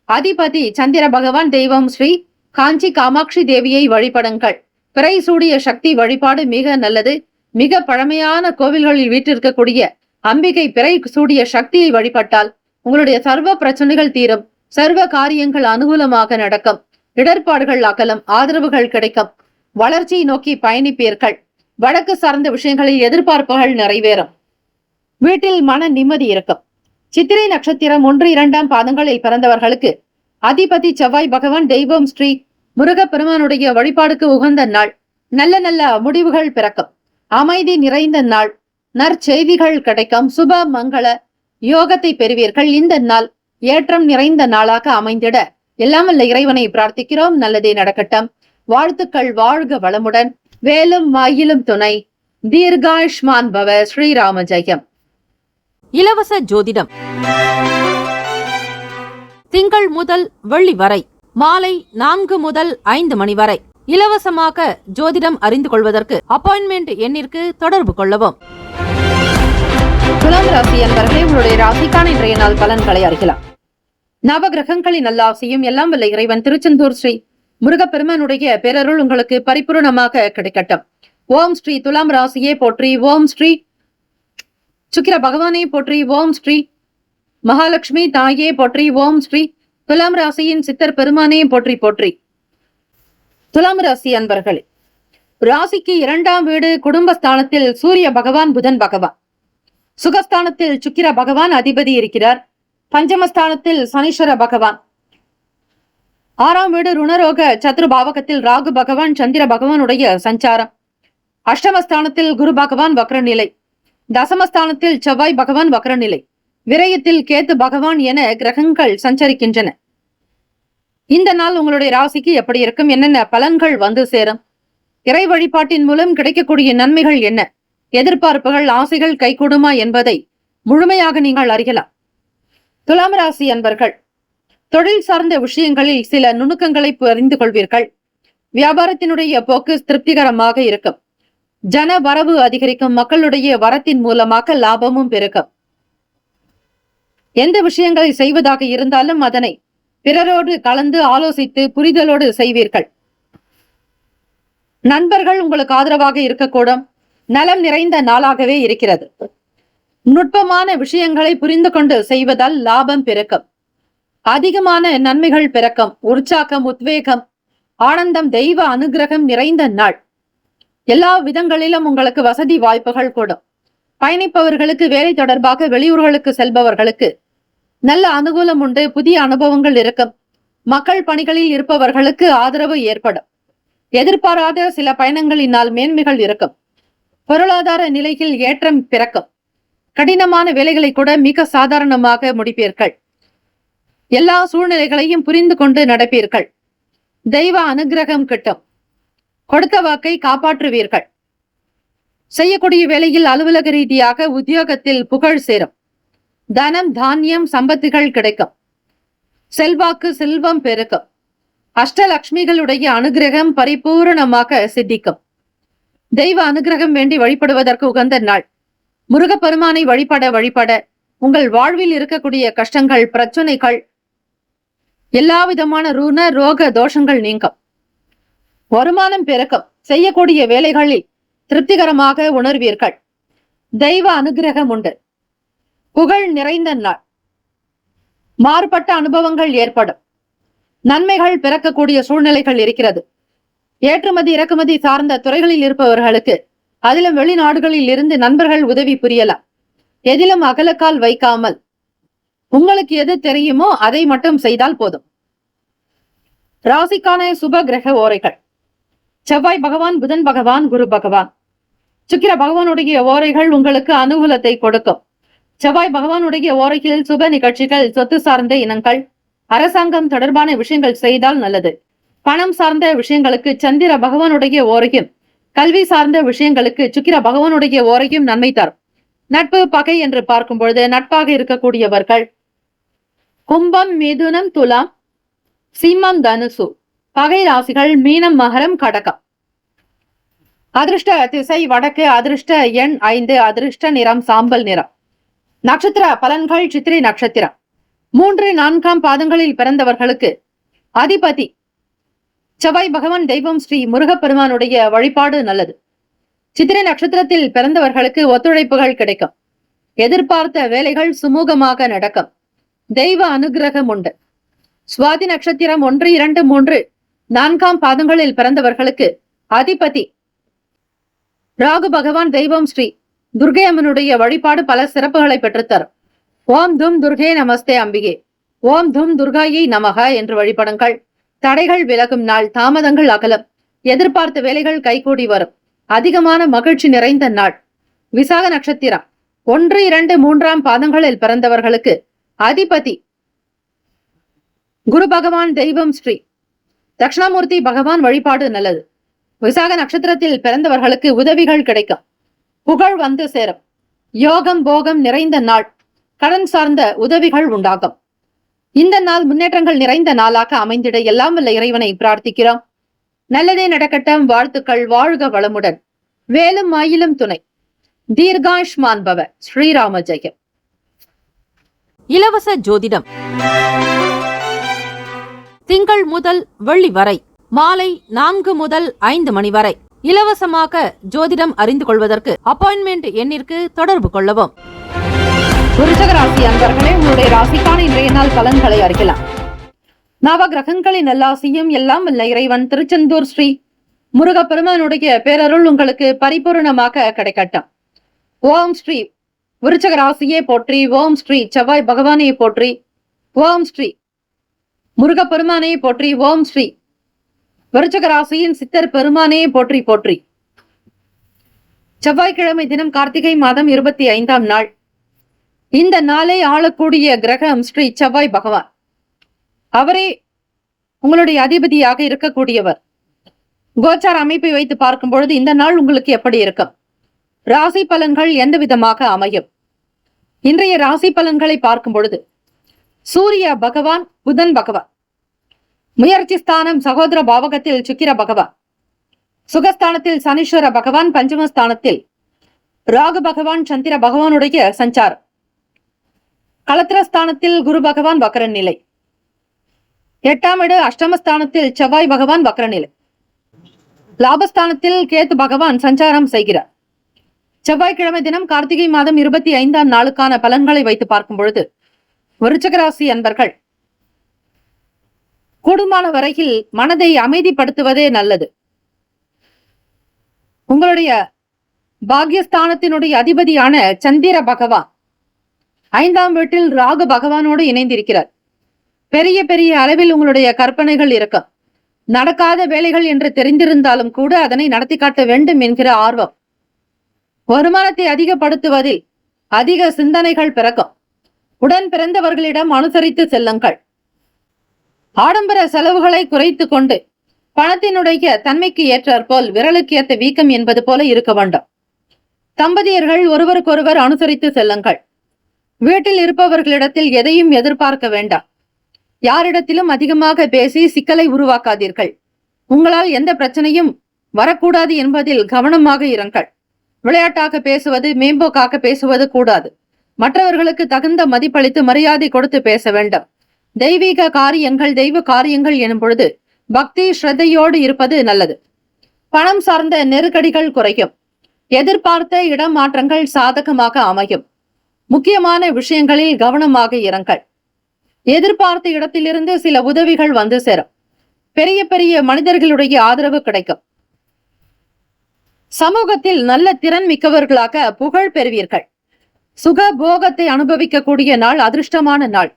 அதிபதி சந்திர பகவான், தெய்வம் ஸ்ரீ காஞ்சி காமாட்சி தேவியை வழிபடுங்கள். பிறை சூடிய சக்தி வழிபாடு மிக நல்லது. மிக பழமையான கோவில்களில் வீற்றிருக்கக்கூடிய அம்பிகை பிறை சூடிய சக்தியை வழிபட்டால் உங்களுடைய சர்வ பிரச்சனைகள் தீரும். சர்வ காரியங்கள் அனுகூலமாக நடக்கும். இடர்பாடுகள் அகலம். ஆதரவுகள் கிடைக்கும். வளர்ச்சியை நோக்கி பயணிப்பீர்கள். வழக்கு சார்ந்த விஷயங்களில் எதிர்பார்ப்புகள் நிறைவேறும். வீட்டில் மன நிம்மதி இருக்கும். சித்திரை நட்சத்திரம் 1, 2ஆம் பாதங்களில் பிறந்தவர்களுக்கு அதிபதி செவ்வாய் பகவான், தெய்வம் ஸ்ரீ முருகப்பெருமானுடைய வழிபாடுக்கு உகந்த நாள். நல்ல நல்ல முடிவுகள் பிறக்கும். அமைதி நிறைந்த நாள். நற்செய்திகள் கிடைக்கும். சுப மங்கள யோகத்தை பெறுவீர்கள். இந்த நாள் ஏற்றம் நிறைந்த நாளாக அமைந்திட எல்லாம் வல்ல இறைவனை பிரார்த்திக்கிறோம். நல்லதே நடக்கட்டும். வாழ்த்துக்கள். வாழ்க வளமுடன். வேலும் மயிலும் துணை. தீர்காயுஷ்மான் பவ. ஸ்ரீராம ஜெயம். இலவச ஜோதிடம் திங்கள் முதல் வெள்ளி வரை மாலை 4 முதல் 5 மணி வரை இலவசமாக ஜோதிடம் அறிந்து கொள்வதற்கு அப்பாயின்மெண்ட் எண்ணிற்கு தொடர்பு கொள்ளவும். துலாம் ராசி அன்பர்களே, உங்களுடைய ராசிக்கான இன்றைய நாள் பலன்களை அறியலாம். நவகிரகங்களின் நல்லாசியும் எல்லாம் வல்ல இறைவன் திருச்செந்தூர் ஸ்ரீ முருகப்பெருமானுடைய பேரருள் உங்களுக்கு பரிபூர்ணமாக கிடைக்கட்டும். ஓம் ஸ்ரீ துலாம் ராசியே போற்றி. ஓம் ஸ்ரீ சுக்கிர பகவானே போற்றி. ஓம் ஸ்ரீ மகாலட்சுமி தாயே போற்றி. ஓம் ஸ்ரீ துலாம் ராசியின் சித்தர் பெருமானே போற்றி போற்றி. துலாம் ராசி அன்பர்களே, ராசிக்கு 2ஆம் வீடு குடும்பஸ்தானத்தில் சூரிய பகவான், புதன் பகவான். சுகஸ்தானத்தில் சுக்கிர பகவான் அதிபதி இருக்கிறார். பஞ்சமஸ்தானத்தில் சனீஸ்வர பகவான். 6ஆம் வீடு ருணரோக சத்ருபாவகத்தில் ராகு பகவான், சந்திர பகவானுடைய சஞ்சாரம். அஷ்டமஸ்தானத்தில் குரு பகவான் வக்ரநிலை. தசமஸ்தானத்தில் செவ்வாய் பகவான் வக்ரநிலை. விரயத்தில் கேத்து பகவான் என கிரகங்கள் சஞ்சரிக்கின்றன. இந்த நாள் உங்களுடைய ராசிக்கு எப்படி இருக்கும்? என்னென்ன பலன்கள் வந்து சேரும்? இறை வழிபாட்டின் மூலம் கிடைக்கக்கூடிய நன்மைகள் என்ன? எதிர்பார்ப்புகள், ஆசைகள் கைகூடுமா என்பதை முழுமையாக நீங்கள் அறியலாம். துலாம் ராசி அன்பர்கள், தொழில் சார்ந்த விஷயங்களில் சில நுணுக்கங்களை அறிந்து கொள்வீர்கள். வியாபாரத்தினுடைய போக்கு திருப்திகரமாக இருக்கும். ஜன வரவு அதிகரிக்கும். மக்களுடைய வரத்தின் மூலமாக லாபமும் பெருகும். எந்த விஷயங்களை செய்வதாக இருந்தாலும் அதனை பிறரோடு கலந்து ஆலோசித்து புரிதலோடு செய்வீர்கள். நண்பர்கள் உங்களுக்கு ஆதரவாக இருக்கக்கூடும். நலம் நிறைந்த நாளாகவே இருக்கிறது. நுட்பமான விஷயங்களை புரிந்து கொண்டு செய்வதால் லாபம் பெருக்கும். அதிகமான நன்மைகள் பிறக்கும். உற்சாகம், உத்வேகம், ஆனந்தம், தெய்வ அனுகிரகம் நிறைந்த நாள். எல்லா விதங்களிலும் உங்களுக்கு வசதி வாய்ப்புகள் கூடும். பயணிப்பவர்களுக்கு, வேலை தொடர்பாக வெளியூர்களுக்கு செல்பவர்களுக்கு நல்ல அனுகூலம் உண்டு. புதிய அனுபவங்கள் இருக்கும். மக்கள் பணிகளில் இருப்பவர்களுக்கு ஆதரவு ஏற்படும். எதிர்பாராத சில பயணங்களினால் மேன்மைகள் இருக்கும். பொருளாதார நிலையில் ஏற்றம் பிறக்கும். கடினமான வேலைகளை கூட மிக சாதாரணமாக முடிப்பீர்கள். எல்லா சூழ்நிலைகளையும் புரிந்து கொண்டு நடப்பீர்கள். தெய்வ அனுகிரகம் கிட்டும். கொடுத்த வாக்கை காப்பாற்றுவீர்கள். செய்யக்கூடிய வேலையில் அலுவலக ரீதியாக உத்தியோகத்தில் புகழ் சேரும். தனம், தானியம், சம்பத்துகள் கிடைக்கும். செல்வாக்கு, செல்வம் பெருக்கும். அஷ்டலட்சுமிகளுடைய அனுகிரகம் பரிபூரணமாக சித்திக்கும். தெய்வ அனுகிரகம் வேண்டி வழிபடுவதற்கு உகந்த நாள். முருகப்பெருமானை வழிபட உங்கள் வாழ்வில் இருக்கக்கூடிய கஷ்டங்கள், பிரச்சனைகள், எல்லா விதமான ருண ரோக தோஷங்கள் நீங்கும். வருமானம் பெருக்கும். செய்யக்கூடிய வேலைகளில் திருப்திகரமாக உணர்வீர்கள். தெய்வ அனுகிரகம் உண்டு. புகழ் நிறைந்த நாள். மாறுபட்ட அனுபவங்கள் ஏற்படும். நன்மைகள் பிறக்கக்கூடிய சூழ்நிலைகள் இருக்கிறது. ஏற்றுமதி இறக்குமதி சார்ந்த துறைகளில் இருப்பவர்களுக்கு, அதிலும் வெளிநாடுகளில் இருந்து நண்பர்கள் உதவி புரியலாம். எதிலும் அகலக்கால் வைக்காமல் உங்களுக்கு எது தெரியுமோ அதை மட்டும் செய்தால் போதும். ராசிக்கான சுப கிரக ஓரைகள்: செவ்வாய் பகவான், புதன் பகவான், குரு பகவான். சுக்கிர பகவானுடைய ஓரைகள் உங்களுக்கு அனுகூலத்தை கொடுக்கும். செவ்வாய் பகவானுடைய ஓரையில் சுப நிகழ்ச்சிகள், சொத்து சார்ந்த இனங்கள், அரசாங்கம் தொடர்பான விஷயங்கள் செய்தால் நல்லது. பணம் சார்ந்த விஷயங்களுக்கு சந்திர பகவானுடைய ஓரையும், கல்வி சார்ந்த விஷயங்களுக்கு சுக்கிர பகவானுடைய ஓரையும் நன்மை தரும். நட்பு, பகை என்று பார்க்கும் பொழுது நட்பாக இருக்கக்கூடியவர்கள் கும்பம், மிதுனம், துலாம், சிம்மம், தனுசு. பகை ராசிகள் மீனம், மகரம், கடகம். அதிர்ஷ்ட திசை வடக்கு. அதிர்ஷ்ட எண் 5. அதிர்ஷ்ட நிறம் சாம்பல் நிறம். நட்சத்திர பலன்கள்: சித்திரை நட்சத்திரம் 3, 4ஆம் பாதங்களில் பிறந்தவர்களுக்கு அதிபதி செவ்வாய் பகவான், தெய்வம் ஸ்ரீ முருகப்பெருமானுடைய வழிபாடு நல்லது. சித்திரை நட்சத்திரத்தில் பிறந்தவர்களுக்கு ஒத்துழைப்புகள் கிடைக்கும். எதிர்பார்த்த வேலைகள் சுமூகமாக நடக்கும். தெய்வ அனுகிரகம் உண்டு. சுவாதி நட்சத்திரம் 1, 2, 3, 4ஆம் பாதங்களில் பிறந்தவர்களுக்கு அதிபதி ராகு பகவான், தெய்வம் ஸ்ரீ துர்கை அம்மனுடைய வழிபாடு பல சிறப்புகளை பெற்றுத்தரும். ஓம் தும் துர்கே நமஸ்தே அம்பிகே, ஓம் தும் துர்காயை நமக என்று வழிபடுங்கள். தடைகள் விலகும் நாள், தாமதங்கள் அகலம், எதிர்பார்த்த வேலைகள் கைகூடி வரும், அதிகமான மகிழ்ச்சி நிறைந்த நாள். விசாக நட்சத்திரம் 1, 2, 3ஆம் பாதங்களில் பிறந்தவர்களுக்கு அதிபதி குரு பகவான், தெய்வம் ஸ்ரீ தட்சிணாமூர்த்தி பகவான் வழிபாடு நல்லது. விசாக நட்சத்திரத்தில் பிறந்தவர்களுக்கு உதவிகள் கிடைக்கும், புகழ் வந்து சேரும், யோகம் போகம் நிறைந்த நாள், கடன் சார்ந்த உதவிகள் உண்டாகும். இந்த நாள் முன்னேற்றங்கள் நிறைந்த நாளாக அமைந்திட எல்லாம் வல்ல இறைவனை பிரார்த்திக்கிறோம். நல்லதே நடக்கட்டும். வாழ்த்துக்கள். வாழ்க வளமுடன். வேலும் மாயிலும் துணை. தீர்காயுஷ்மான் பவ. ஸ்ரீராம ஜெயம். இலவச ஜோதிடம் திங்கள் முதல் வெள்ளி வரை மாலை 4 முதல் 5 மணி வரை இலவசமாக ஜோதிடம் அறிந்து கொள்வதற்கு அப்பாயின்மெண்ட் எண்ணிற்கு தொடர்பு கொள்ளவும். விருச்சிக ராசி அன்பர்களே, உங்களுடைய ராசிக்கான இன்றைய நாள் பலன்களை அறியலாம். நவ கிரகங்களின் நல்லாசியும் எல்லாம் வல்ல இறைவன் திருச்செந்தூர் ஸ்ரீ முருகப்பெருமானுடைய பேரருள் உங்களுக்கு பரிபூர்ணமாக கிடைக்கட்டும். ஓம் ஸ்ரீ விருச்சிக ராசியே போற்றி, ஓம் ஸ்ரீ செவ்வாய் பகவானே போற்றி, ஓம் ஸ்ரீ முருகப்பெருமானே போற்றி, ஓம் ஸ்ரீ விருச்சிக ராசியின் சித்தர் பெருமானே போற்றி போற்றி. செவ்வாய்க்கிழமை தினம் கார்த்திகை மாதம் 25ஆம் நாள். இந்த நாளை ஆளக்கூடிய கிரகம் ஸ்ரீ செவ்வாய் பகவான். அவரே உங்களுடைய அதிபதியாக இருக்கக்கூடியவர். கோச்சார அமைப்பை வைத்து பார்க்கும் பொழுது இந்த நாள் உங்களுக்கு எப்படி இருக்கும்? ராசி பலன்கள் எந்த விதமாக அமையும்? இன்றைய ராசி பலன்களை பார்க்கும் பொழுது சூரிய பகவான், புதன் பகவான், முயற்சி ஸ்தானம் சகோதர பாவகத்தில் சுக்கிர பகவான், சுகஸ்தானத்தில் சனீஸ்வர பகவான், பஞ்சமஸ்தானத்தில் ராகு பகவான், சந்திர பகவானுடைய சஞ்சாரம், களத்திரஸ்தானத்தில் குரு பகவான் வக்ர நிலை, 8ஆம் இடம் அஷ்டமஸ்தானத்தில் செவ்வாய் பகவான் வக்ர நிலை, லாபஸ்தானத்தில் கேத்து பகவான் சஞ்சாரம் செய்கிறார். செவ்வாய்க்கிழமை தினம் கார்த்திகை மாதம் 25ஆம் நாளுக்கான பலன்களை வைத்து பார்க்கும் பொழுது விருச்சிக ராசி அன்பர்கள் கூடுமான வரையில் மனதை அமைதிப்படுத்துவதே நல்லது. உங்களுடைய பாக்யஸ்தானத்தினுடைய அதிபதியான சந்திர பகவான் 5ஆம் வீட்டில் ராகு பகவானோடு இணைந்திருக்கிறார். பெரிய பெரிய அளவில் உங்களுடைய கற்பனைகள் இருக்கும். நடக்காத வேலைகள் என்று தெரிந்திருந்தாலும் கூட அதனை நடத்தி காட்ட வேண்டும் என்கிற ஆர்வம். வருமானத்தை அதிகப்படுத்துவதில் அதிக சிந்தனைகள் பிறக்கும். உடன் பிறந்தவர்களிடம் அனுசரித்து செல்லுங்கள். ஆடம்பர செலவுகளை குறைத்து கொண்டு பணத்தினுடைய தன்மைக்கு ஏற்றாற்போல் விரலுக்கு ஏற்ற வீக்கம் என்பது போல இருக்க வேண்டும். தம்பதியர்கள் ஒருவருக்கொருவர் அனுசரித்து செல்லுங்கள். வீட்டில் இருப்பவர்களிடத்தில் எதையும் எதிர்பார்க்க வேண்டாம். யாரிடத்திலும் அதிகமாக பேசி சிக்கலை உருவாக்காதீர்கள். உங்களால் எந்த பிரச்சனையும் வரக்கூடாது என்பதில் கவனமாக இருங்கள். விளையாட்டாக பேசுவது, மேம்போக்காக பேசுவது கூடாது. மற்றவர்களுக்கு தகுந்த மதிப்பளித்து மரியாதை கொடுத்து பேச வேண்டும். தெய்வீக காரியங்கள், தெய்வ காரியங்கள் எனும் பொழுது பக்தி ஸ்ரத்தையோடு இருப்பது நல்லது. பணம் சார்ந்த நெருக்கடிகள் குறையும். எதிர்பார்த்த இடமாற்றங்கள் சாதகமாக அமையும். முக்கியமான விஷயங்களில் கவனமாக இருங்கள். எதிர்பார்த்த இடத்திலிருந்து சில உதவிகள் வந்து சேரும். பெரிய பெரிய மனிதர்களுடைய ஆதரவு கிடைக்கும். சமூகத்தில் நல்ல திறன் மிக்கவர்களாக புகழ் பெறுவீர்கள். சுக போகத்தை அனுபவிக்கக்கூடிய நாள், அதிர்ஷ்டமான நாள்.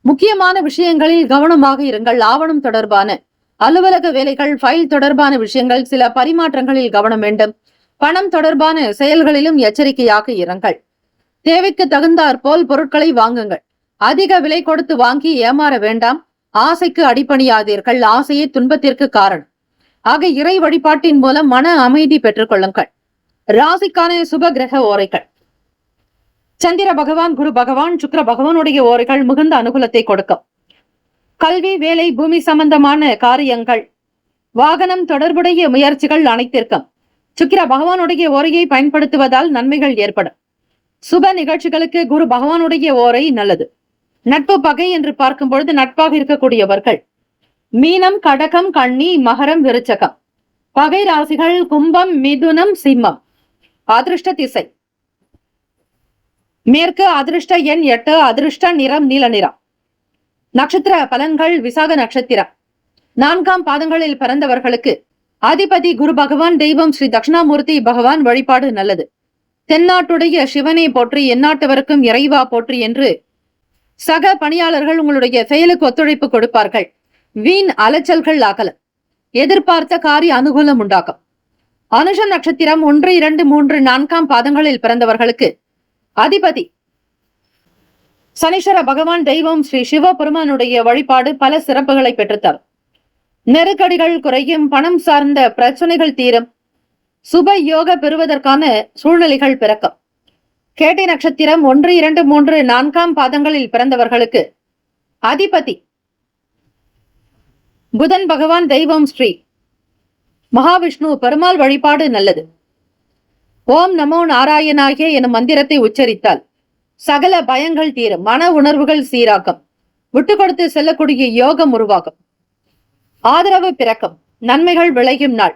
முக்கியமான விஷயங்களில் கவனமாக இருங்கள். ஆவணம் தொடர்பான அலுவலக வேலைகள், ஃபைல் தொடர்பான விஷயங்கள், சில பரிமாற்றங்களில் கவனம் வேண்டும். பணம் தொடர்பான செயல்களிலும் எச்சரிக்கையாக இருங்கள். தேவைக்கு தகுந்தாற் போல் பொருட்களை வாங்குங்கள். அதிக விலை கொடுத்து வாங்கி ஏமாற வேண்டாம். ஆசைக்கு அடிபணியாதீர்கள். ஆசையே துன்பத்திற்கு காரணம். ஆக இறை வழிபாட்டின் மூலம் மன அமைதி பெற்றுக் கொள்ளுங்கள். ராசிக்கான சுப கிரக ஓரைகள். சந்திர பகவான், குரு பகவான், சுக்கிர பகவானுடைய ஓரைகள் மிகுந்த அனுகூலத்தை கொடுக்கும். கல்வி, வேலை, பூமி சம்பந்தமான காரியங்கள், வாகனம் தொடர்புடைய முயற்சிகள் அனைத்திற்கும் சுக்கிர பகவானுடைய ஓரையை பயன்படுத்துவதால் நன்மைகள் ஏற்படும். சுப நிகழ்ச்சிகளுக்கு குரு பகவானுடைய ஓரை நல்லது. நட்பு பகை என்று பார்க்கும் பொழுது நட்பாக இருக்கக்கூடியவர்கள் மீனம், கடகம், கன்னி, மகரம், விருச்சகம். பகை ராசிகள் கும்பம், மிதுனம், சிம்மம். அதிர்ஷ்ட திசை மேற்கு. அதிர்ஷ்ட எண் 8. அதிர்ஷ்ட நிறம் நீல நிறம். நட்சத்திர பலன்கள். விசாக நட்சத்திரம் 4ஆம் பாதங்களில் பிறந்தவர்களுக்கு அதிபதி குரு பகவான், தெய்வம் ஸ்ரீ தட்சிணாமூர்த்தி பகவான் வழிபாடு நல்லது. தென்னாட்டுடைய சிவனை போற்றி, எந்நாட்டவருக்கும் இறைவா போற்றி என்று சக பணியாளர்கள் உங்களுடைய செயலுக்கு ஒத்துழைப்பு கொடுப்பார்கள். வீண் அலைச்சல்கள் அகல, எதிர்பார்த்த காரிய அனுகூலம் உண்டாகும். அனுஷ நட்சத்திரம் 1, 2, 3, 4 பாதங்களில் பிறந்தவர்களுக்கு அதிபதி சனீஸ்வர பகவான் தெய்வம் ஸ்ரீ சிவபெருமானுடைய வழிபாடு பல சிறப்புகளை பெற்றுத்தரும். நெருக்கடிகள் குறையும், பணம் சார்ந்த பிரச்சனைகள் தீரும், சுப யோக பெறுவதற்கான சூழ்நிலைகள் பிறக்கும். கேட்டை நட்சத்திரம் 1, 2, 3, 4 பாதங்களில் பிறந்தவர்களுக்கு அதிபதி புதன் பகவான் தெய்வம் ஸ்ரீ மகாவிஷ்ணு பெருமாள் வழிபாடு நல்லது. ஓம் நமோ நாராயணாய எனும் மந்திரத்தை உச்சரித்தால் சகல பயங்கள் தீரும், மன உணர்வுகள் சீராக்கும், விட்டு கொடுத்து செல்லக்கூடிய யோகம் உருவாகும், ஆதரவு பிறக்கும், நன்மைகள் விளையும் நாள்,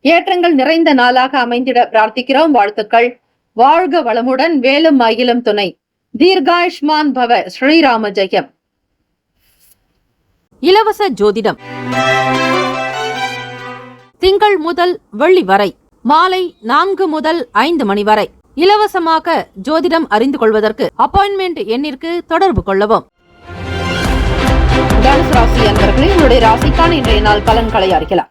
ஏற்றங்கள் நிறைந்த நாளாக அமைந்திட பிரார்த்திக்கிறோம். வாழ்த்துக்கள். வாழ்க வளமுடன், வேலும் மயிலும் துணை. தீர்காயுஷ்மான் பவ. ஸ்ரீராம ஜெயம். இலவச ஜோதிடம் திங்கள் முதல் வெள்ளி வரை மாலை 4 முதல் 5 மணி வரை இலவசமாக ஜோதிடம் அறிந்து கொள்வதற்கு அப்பாயின்மெண்ட் எண்ணிற்கு தொடர்பு கொள்ளவும். தனுசு ராசி அன்பர்களே, உங்களுடைய ராசிக்கான இன்றைய நாள் பலன்களை அறியலாம்.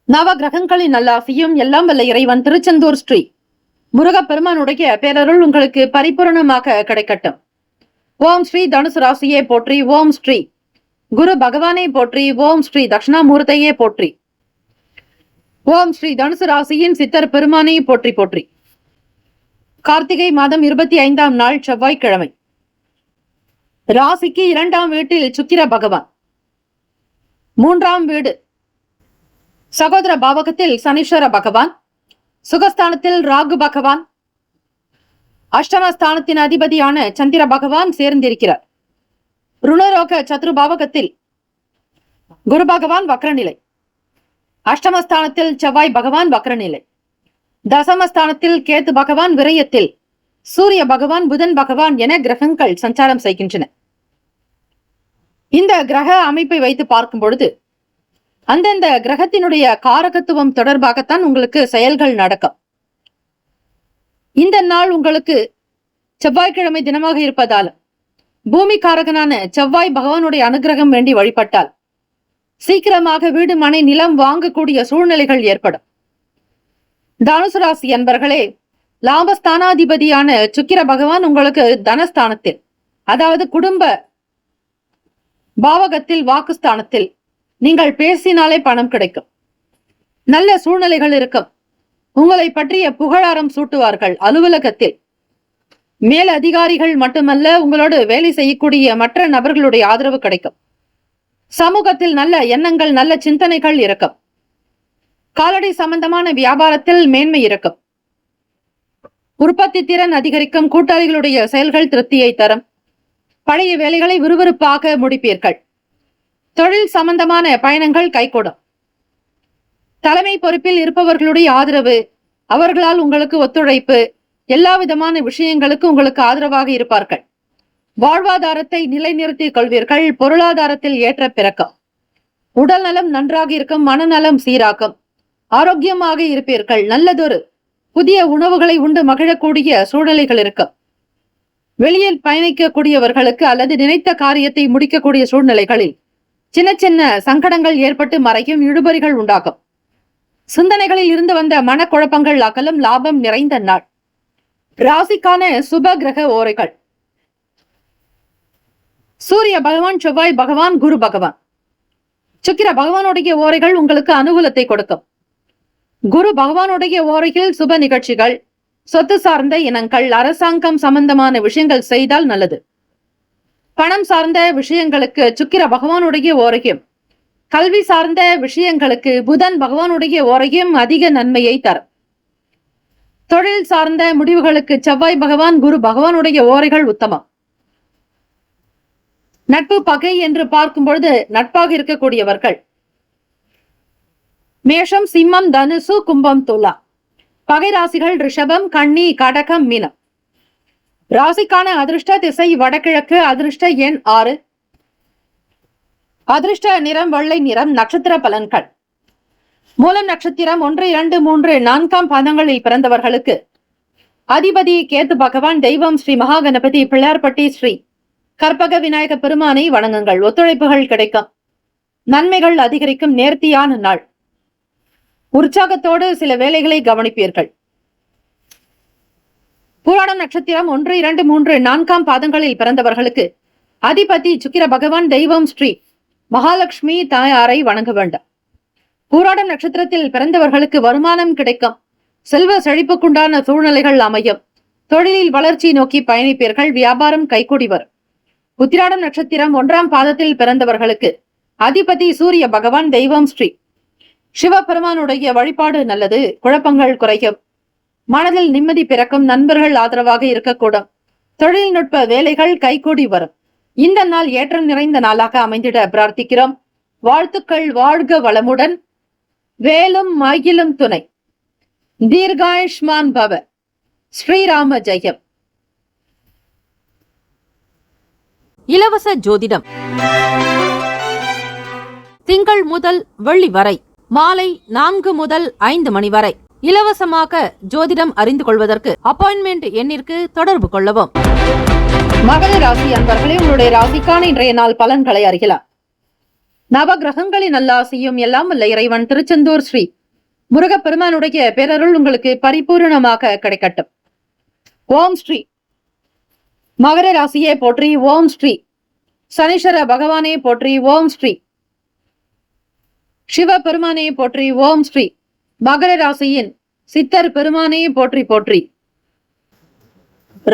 நவ கிரகங்களின் நல்லாசியும் எல்லாம் வல்ல இறைவன் திருச்செந்தூர் ஸ்ரீ முருகப்பெருமானுடைய பேரருள் உங்களுக்கு பரிபூரணமாக கிடைக்கட்டும். ஓம் ஸ்ரீ தனுசு ராசியே போற்றி, ஓம் ஸ்ரீ குரு பகவானை போற்றி, ஓம் ஸ்ரீ தட்சிணாமூர்த்தியே போற்றி, ஓம் ஸ்ரீ தனுசு ராசியின் சித்தர் பெருமானை போற்றி போற்றி. கார்த்திகை மாதம் 25ஆம் நாள் செவ்வாய்க்கிழமை. ராசிக்கு 2ஆம் வீட்டில் சுக்கிர பகவான், 3ஆம் வீடு சகோதர பாவகத்தில் சனீஸ்வர பகவான், சுகஸ்தானத்தில் ராகு பகவான், அஷ்டமஸ்தானத்தின் அதிபதியான சந்திர பகவான் சேர்ந்திருக்கிறார். ருணரோக சத்ரு பாவகத்தில் குரு பகவான் வக்ரநிலை, அஷ்டமஸ்தானத்தில் செவ்வாய் பகவான் வக்ரநிலை, தசமஸ்தானத்தில் கேத்து பகவான் விரயத்தில், சூரிய பகவான் புதன் பகவான் என கிரகங்கள் சஞ்சாரம் செய்கின்றன. இந்த கிரக அமைப்பை வைத்து பார்க்கும் பொழுது அந்தந்த கிரகத்தினுடைய காரகத்துவம் தொடர்பாகத்தான் உங்களுக்கு செயல்கள் நடக்கும். இந்த நாள் உங்களுக்கு செவ்வாய்க்கிழமை தினமாக இருப்பதால் பூமி காரகனான செவ்வாய் பகவானுடைய அனுகிரகம் வேண்டி வழிபட்டால் சீக்கிரமாக வீடு மனை நிலம் வாங்கக்கூடிய சூழ்நிலைகள் ஏற்படும். தனுசு ராசி என்பர்களே, லாபஸ்தானாதிபதியான சுக்கிர பகவான் உங்களுக்கு தனஸ்தானத்தில், அதாவது குடும்ப பாவகத்தில் வாக்குஸ்தானத்தில் நீங்கள் பேசினாலே பணம் கிடைக்கும், நல்ல சூழ்நிலைகள் இருக்கும். உங்களை பற்றிய புகழாரம் சூட்டுவார்கள். அலுவலகத்தில் மேல் அதிகாரிகள் மட்டுமல்ல, உங்களோடு வேலை செய்யக்கூடிய மற்ற நபர்களுடைய ஆதரவு கிடைக்கும். சமூகத்தில் நல்ல எண்ணங்கள், நல்ல சிந்தனைகள் இருக்கும். கால்நடை சம்பந்தமான வியாபாரத்தில் மேன்மை இருக்கும். உற்பத்தி திறன் அதிகரிக்கும். கூட்டாளிகளுடைய செயல்கள் திருப்தியை தரும். பழைய வேலைகளை விறுவிறுப்பாக முடிப்பீர்கள். தொழில் சம்பந்தமான பயணங்கள் கைகூடும். தலைமை பொறுப்பில் இருப்பவர்களுடைய ஆதரவு, அவர்களால் உங்களுக்கு ஒத்துழைப்பு, எல்லா விதமான விஷயங்களுக்கு உங்களுக்கு ஆதரவாக இருப்பார்கள். வாழ்வாதாரத்தை நிலைநிறுத்திக் கொள்வீர்கள். பொருளாதாரத்தில் ஏற்ற பிறக்கும். உடல் நலம் நன்றாக இருக்கும். மனநலம் சீராக்கும். ஆரோக்கியமாக இருப்பீர்கள். நல்லதொரு புதிய உணவுகளை உண்டு மகிழக்கூடிய சூழ்நிலைகள் இருக்கும். வெளியில் பயணிக்கக்கூடியவர்களுக்கு அல்லது நினைத்த காரியத்தை முடிக்கக்கூடிய சூழ்நிலைகளில் சின்ன சின்ன சங்கடங்கள் ஏற்பட்டு மறையும். இழுபறிகள் உண்டாகும். சிந்தனைகளில் இருந்து வந்த மனக்குழப்பங்கள் அகலும். லாபம் நிறைந்த நாள். ராசிக்கான சுப கிரக ஓரைகள். சூரிய பகவான், செவ்வாய் பகவான், குரு பகவான். சுக்கிர பகவானுடைய ஓரைகள் உங்களுக்கு அனுகூலத்தை கொடுக்கும். குரு பகவானுடைய ஓரையில் சுப நிகழ்ச்சிகள், சொத்து சார்ந்த இனங்கள், அரசாங்கம் சம்பந்தமான விஷயங்கள் செய்தால் நல்லது. பணம் சார்ந்த விஷயங்களுக்கு சுக்கிர பகவானுடைய ஓரையும், கல்வி சார்ந்த விஷயங்களுக்கு புதன் பகவானுடைய ஓரையும் அதிக நன்மையை தரும். தொழில் சார்ந்த முடிவுகளுக்கு செவ்வாய் பகவான், குரு பகவானுடைய ஓரைகள் உத்தமம். நட்பு பகை என்று பார்க்கும் பொழுது நட்பாக இருக்கக்கூடியவர்கள் மேஷம், சிம்மம், தனுசு, கும்பம், துலா. பகை ராசிகள் ரிஷபம், கன்னி, கடகம், மீனம். ராசிக்கான அதிர்ஷ்ட திசை வடகிழக்கு. அதிர்ஷ்ட எண் 6. அதிர்ஷ்ட நிறம் வெள்ளை நிறம். நட்சத்திர பலன்கள். மூலம் நட்சத்திரம் 1, 2, 3, 4 பாதங்களில் பிறந்தவர்களுக்கு அதிபதி கேத்து பகவான். தெய்வம் ஸ்ரீ மகாகணபதி. பிள்ளையார்பட்டி ஸ்ரீ கற்பக விநாயக பெருமானை வணங்குங்கள். ஒத்துழைப்புகள் கிடைக்கும். நன்மைகள் அதிகரிக்கும் நேர்த்தியான நாள். உற்சாகத்தோடு சில வேலைகளை கவனிப்பீர்கள். பூராடம் நட்சத்திரம் 1, 2, 3, 4 பாதங்களில் பிறந்தவர்களுக்கு அதிபதி சுக்கிர பகவான் தெய்வம் ஸ்ரீ மகாலட்சுமி தாயாரை வணங்க வேண்டும். பூராடம் நட்சத்திரத்தில் பிறந்தவர்களுக்கு வருமானம் கிடைக்கும். செல்வ செழிப்புக்குண்டான சூழ்நிலைகள் அமையும். தொழிலில் வளர்ச்சி நோக்கி பயணிப்பீர்கள். வியாபாரம் கைகூடி வரும். உத்திராடம் நட்சத்திரம் 1ஆம் பாதத்தில் பிறந்தவர்களுக்கு அதிபதி சூரிய பகவான் தெய்வம் ஸ்ரீ சிவபெருமானுடைய வழிபாடு நல்லது. குழப்பங்கள் குறையும். மனதில் நிம்மதி பிறக்கும். நண்பர்கள் ஆதரவாக இருக்கக்கூடும். தொழில்நுட்ப வேலைகள் கைகூடி வரும். இந்த நாள் ஏற்றம் நிறைந்த நாளாக அமைந்திட பிரார்த்திக்கிறோம். வாழ்த்துக்கள். வாழ்க வளமுடன். வேலும் மகிழும் துணை. தீர்காயுஷ்மான் பவ. ஸ்ரீராம ஜெயம். இலவச ஜோதிடம் திங்கள் முதல் வெள்ளி வரை மாலை 4 முதல் 5 மணி வரை இலவசமாக ஜோதிடம் அறிந்து கொள்வதற்கு அப்பாயின்மெண்ட் எண்ணிற்கு தொடர்பு கொள்ளவும். மகர ராசி அன்பர்களே, உங்களுடைய ராசிக்கான இன்றைய நாள் பலன்களை அறியலாம். நவ கிரகங்களின் நல்லாசியும் எல்லாம் வல்ல இறைவன் திருச்செந்தூர் ஸ்ரீ முருகப்பெருமானுடைய பேரருள் உங்களுக்கு பரிபூரணமாக கிடைக்கட்டும். ஓம் ஸ்ரீ மகர ராசியே போற்றி. ஓம் ஸ்ரீ சனீஸ்வர பகவானே போற்றி. ஓம் ஸ்ரீ சிவ பெருமானே போற்றி. ஓம் ஸ்ரீ மகர ராசியின் சித்தர் பெருமானே போற்றி போற்றி.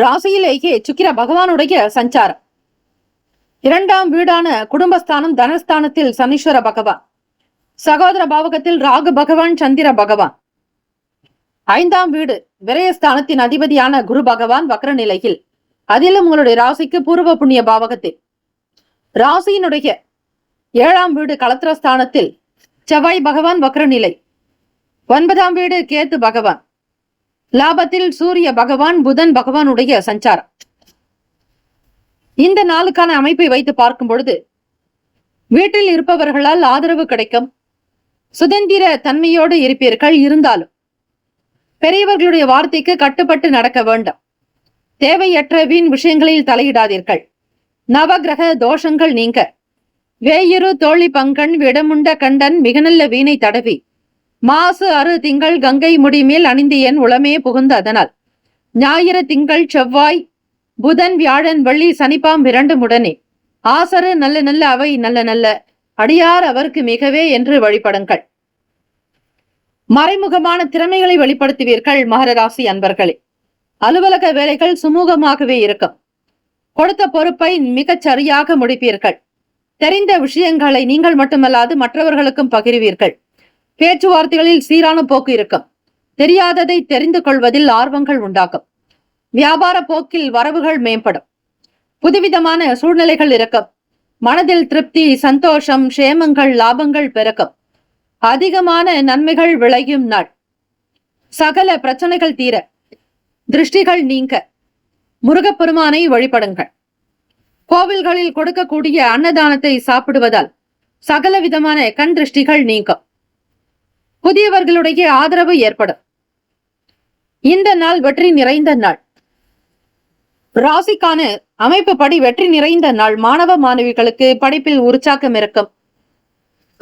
ராசியிலேயே சுக்கிர பகவானுடைய சஞ்சாரம். 2ஆம் வீடான குடும்பஸ்தானம் தனஸ்தானத்தில் சனீஸ்வர பகவான். சகோதர பாவகத்தில் ராகு பகவான் சந்திர பகவான். 5ஆம் வீடு விரயஸ்தானத்தின் அதிபதியான குரு பகவான் வக்ர நிலையில். அதிலும் உங்களுடைய ராசிக்கு பூர்வ புண்ணிய பாவகத்தில். ராசியினுடைய 7ஆம் வீடு களத்திரஸ்தானத்தில் செவ்வாய் பகவான் வக்ர நிலை. 9ஆம் வீடு கேத்து பகவான். லாபத்தில் சூரிய பகவான் புதன் பகவானுடைய சஞ்சாரம். இந்த நாளுக்கான அமைப்பை வைத்து பார்க்கும் பொழுது வீட்டில் இருப்பவர்களால் ஆதரவு கிடைக்கும். சுதந்திர தன்மையோடு இருப்பீர்கள். இருந்தாலும் பெரியவர்களுடைய வார்த்தைக்கு கட்டுப்பட்டு நடக்க வேண்டும். தேவையற்ற வீண் விஷயங்களில் தலையிடாதீர்கள். நவகிரக தோஷங்கள் நீங்க. வேயிரு தோழி பங்கன் விடமுண்ட கண்டன் மிக நல்ல வீணை தடவி மாசு அறு திங்கள் கங்கை முடிமேல் அணிந்து என் உளமே புகுந்த அதனால் ஞாயிறு திங்கள் செவ்வாய் புதன் வியாழன் வெள்ளி சனிப்பாம் 2 உடனே ஆசரு நல்ல நல்ல அவை நல்ல நல்ல அடியார் அவருக்கு மிகவே என்று வழிபடுங்கள். மறைமுகமான திறமைகளை வெளிப்படுத்துவீர்கள். மகர ராசி அன்பர்களே, அலுவலக வேலைகள் சுமூகமாகவே இருக்கும். கொடுத்த பொறுப்பை மிகச் சரியாக முடிப்பீர்கள். தெரிந்த விஷயங்களை நீங்கள் மட்டுமல்லாது மற்றவர்களுக்கும் பகிர்வீர்கள். பேச்சுவார்த்தைகளில் சீரான போக்கு இருக்கும். தெரியாததை தெரிந்து கொள்வதில் ஆர்வங்கள் உண்டாகும். வியாபார போக்கில் வரவுகள் மேம்படும். புதுவிதமான சூழ்நிலைகள் இருக்கும். மனதில் திருப்தி, சந்தோஷம், சேமங்கள், லாபங்கள் பெருக்கும். அதிகமான நன்மைகள் விளையும் நாள். சகல பிரச்சனைகள் தீர, திருஷ்டிகள் நீங்க முருகப்பெருமானை வழிபடுங்கள். கோவில்களில் கொடுக்கக்கூடிய அன்னதானத்தை சாப்பிடுவதால் சகல விதமான கண் திருஷ்டிகள் நீங்கும். புதியவர்களுடைய ஆதரவு ஏற்படும். இந்த நாள் வெற்றி நிறைந்த நாள். ராசிக்கான அமைப்பு படி வெற்றி நிறைந்த நாள். மாணவ மாணவிகளுக்கு படிப்பில் உற்சாகம் இருக்கும்.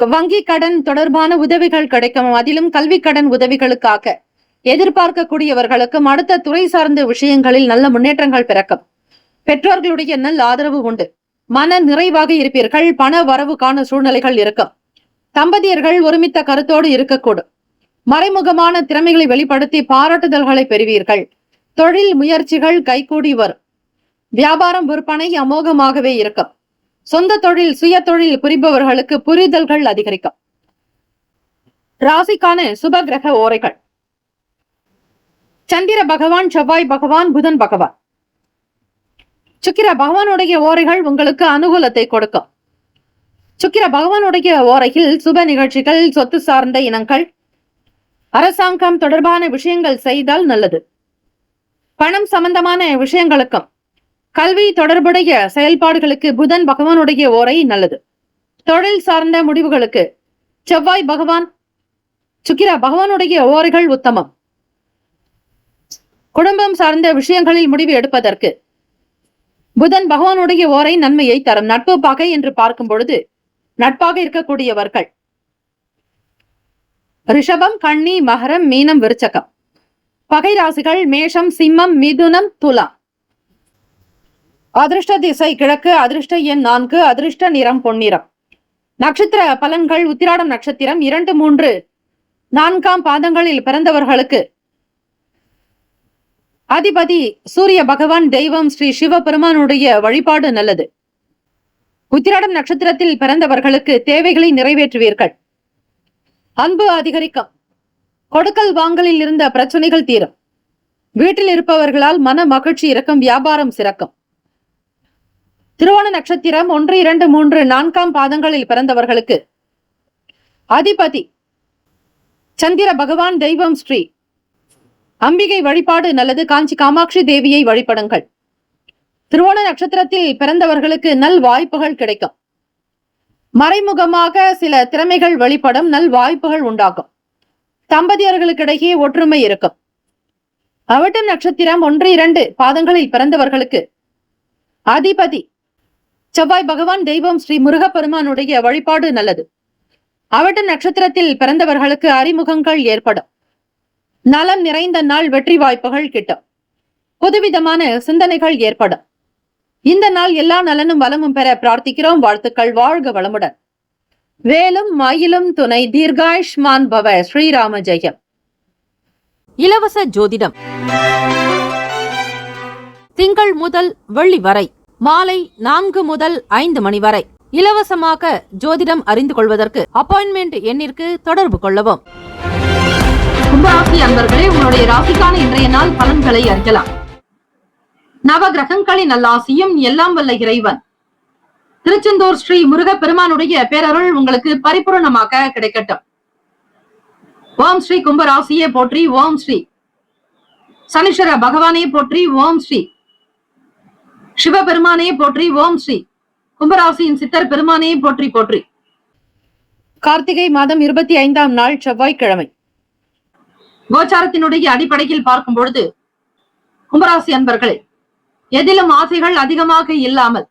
வங்கி கடன் தொடர்பான உதவிகள் கிடைக்கும். அதிலும் கல்வி கடன் உதவிகளுக்காக எதிர்பார்க்கக்கூடியவர்களுக்கும் அடுத்த துறை சார்ந்த விஷயங்களில் நல்ல முன்னேற்றங்கள் பிறக்கும். பெற்றோர்களுடைய நல்ல ஆதரவு உண்டு. மன நிறைவாக இருப்பீர்கள். பண வரவுக்கான சூழ்நிலைகள் இருக்கும். தம்பதியர்கள் ஒருமித்த கருத்தோடு இருக்கக்கூடும். மறைமுகமான திறமைகளை வெளிப்படுத்தி பாராட்டுதல்களை பெறுவீர்கள். தொழில் முயற்சிகள் கைகூடி வரும். வியாபாரம் விற்பனை அமோகமாகவே இருக்கும். சொந்த தொழில் சுய தொழில் புரிபவர்களுக்கு புரிதல்கள் அதிகரிக்கும். ராசிக்கான சுப கிரக ஓரைகள். சந்திர பகவான், செவ்வாய் பகவான், புதன் பகவான். சுக்கிர பகவானுடைய ஓரைகள் உங்களுக்கு அனுகூலத்தை கொடுக்கும். சுக்கிர பகவானுடைய ஓரையில் சுப நிகழ்ச்சிகள், சொத்து சார்ந்த இனங்கள், அரசாங்கம் தொடர்பான விஷயங்கள் செய்தால் நல்லது. பணம் சம்பந்தமான விஷயங்களுக்கும் கல்வி தொடர்புடைய செயல்பாடுகளுக்கு புதன் பகவானுடைய ஓரை நல்லது. தொழில் சார்ந்த முடிவுகளுக்கு செவ்வாய் பகவான், சுக்கிர பகவானுடைய ஓரைகள் உத்தமம். குடும்பம் சார்ந்த விஷயங்களில் முடிவு எடுப்பதற்கு புதன் பகவானுடைய ஓரை நன்மையை தரும். நட்பு பகை என்று பார்க்கும் பொழுது நட்பாக இருக்கக்கூடியவர்கள் ரிஷபம், கன்னி, மகரம், மீனம், விருச்சகம். பகை ராசிகள் மேஷம், சிம்மம், மிதுனம், துலாம். அதிர்ஷ்ட திசை கிழக்கு, அதிர்ஷ்ட எண் 4, அதிர்ஷ்ட நிறம் பொன்னிறம். நட்சத்திர பலன்கள். உத்திராடம் நட்சத்திரம் 2, 3, 4ஆம் பாதங்களில் பிறந்தவர்களுக்கு அதிபதி சூரிய பகவான், தெய்வம் ஸ்ரீ சிவபெருமானுடைய வழிபாடு நல்லது. உத்திராடம் நட்சத்திரத்தில் பிறந்தவர்களுக்கு தேவைகளை நிறைவேற்றுவீர்கள். அன்பு அதிகரிக்கும். கொடுக்கல் வாங்கலில் இருந்த பிரச்சனைகள் தீரும். வீட்டில் இருப்பவர்களால் மன மகிழ்ச்சி இருக்கும். வியாபாரம் சிறக்கும். திருவோண நட்சத்திரம் 1, 2, 3, 4ஆம் பாதங்களில் பிறந்தவர்களுக்கு அதிபதி சந்திர பகவான், தெய்வம் ஸ்ரீ அம்பிகை வழிபாடு நல்லது. காஞ்சி காமாட்சி தேவியை வழிபடுங்கள். திருவோண நட்சத்திரத்தில் பிறந்தவர்களுக்கு நல் வாய்ப்புகள் கிடைக்கும். மறைமுகமாக சில திறமைகள் வெளிப்படும். நல் வாய்ப்புகள் உண்டாகும். தம்பதியர்களுக்கிடையே ஒற்றுமை இருக்கும். அவிட்டம் நட்சத்திரம் 1, 2 பாதங்களில் பிறந்தவர்களுக்கு அதிபதி செவ்வாய் பகவான், தெய்வம் ஸ்ரீ முருகப்பெருமானுடைய வழிபாடு நல்லது. அவிட்டம் நட்சத்திரத்தில் பிறந்தவர்களுக்கு அறிமுகங்கள் ஏற்படும். நலம் நிறைந்த நாள். வெற்றி வாய்ப்புகள் கிட்டும். புதுவிதமான சிந்தனைகள் ஏற்படும். இந்த நாள் எல்லா நலனும் வளமும் பெற பிரார்த்திக்கிறோம். வாழ்த்துக்கள். வாழ்க வளமுடன். வேலும் மயிலும் துணை. தீர்காயுஷ்மான் பவ. ஸ்ரீராம ஜெயம். இலவச ஜோதிடம் திங்கள் முதல் வெள்ளி வரை மாலை 4 முதல் 5 மணி வரை இலவசமாக ஜோதிடம் அறிந்து கொள்வதற்கு அப்பாயின்மெண்ட் எண்ணிற்கு தொடர்பு கொள்ளவும். கும்பராசி அன்பர்களே, உங்களுடைய ராசிக்கான இன்றைய நாள் பலன்களை அறியலாம். நவ கிரகங்களின் நல்லாசியும் எல்லாம் வல்ல இறைவன் திருச்செந்தூர் ஸ்ரீ முருகப் பெருமானுடைய பேரருள் உங்களுக்கு பரிபூரணமாக கிடைக்கட்டும். ஓம் ஸ்ரீ கும்பராசியே போற்றி. ஓம் ஸ்ரீ சனீஸ்வர பகவானே போற்றி. ஓம் ஸ்ரீ சிவபெருமானே போற்றி. ஓம் ஸ்ரீ கும்பராசியின் சித்தர் பெருமானே போற்றி போற்றி. கார்த்திகை மாதம் 25ஆம் நாள் செவ்வாய்க்கிழமை. கோச்சாரத்தினுடைய அடிப்படையில் பார்க்கும் பொழுது கும்பராசி அன்பர்களே, எதிலும் ஆசைகள் அதிகமாக இல்லாமல்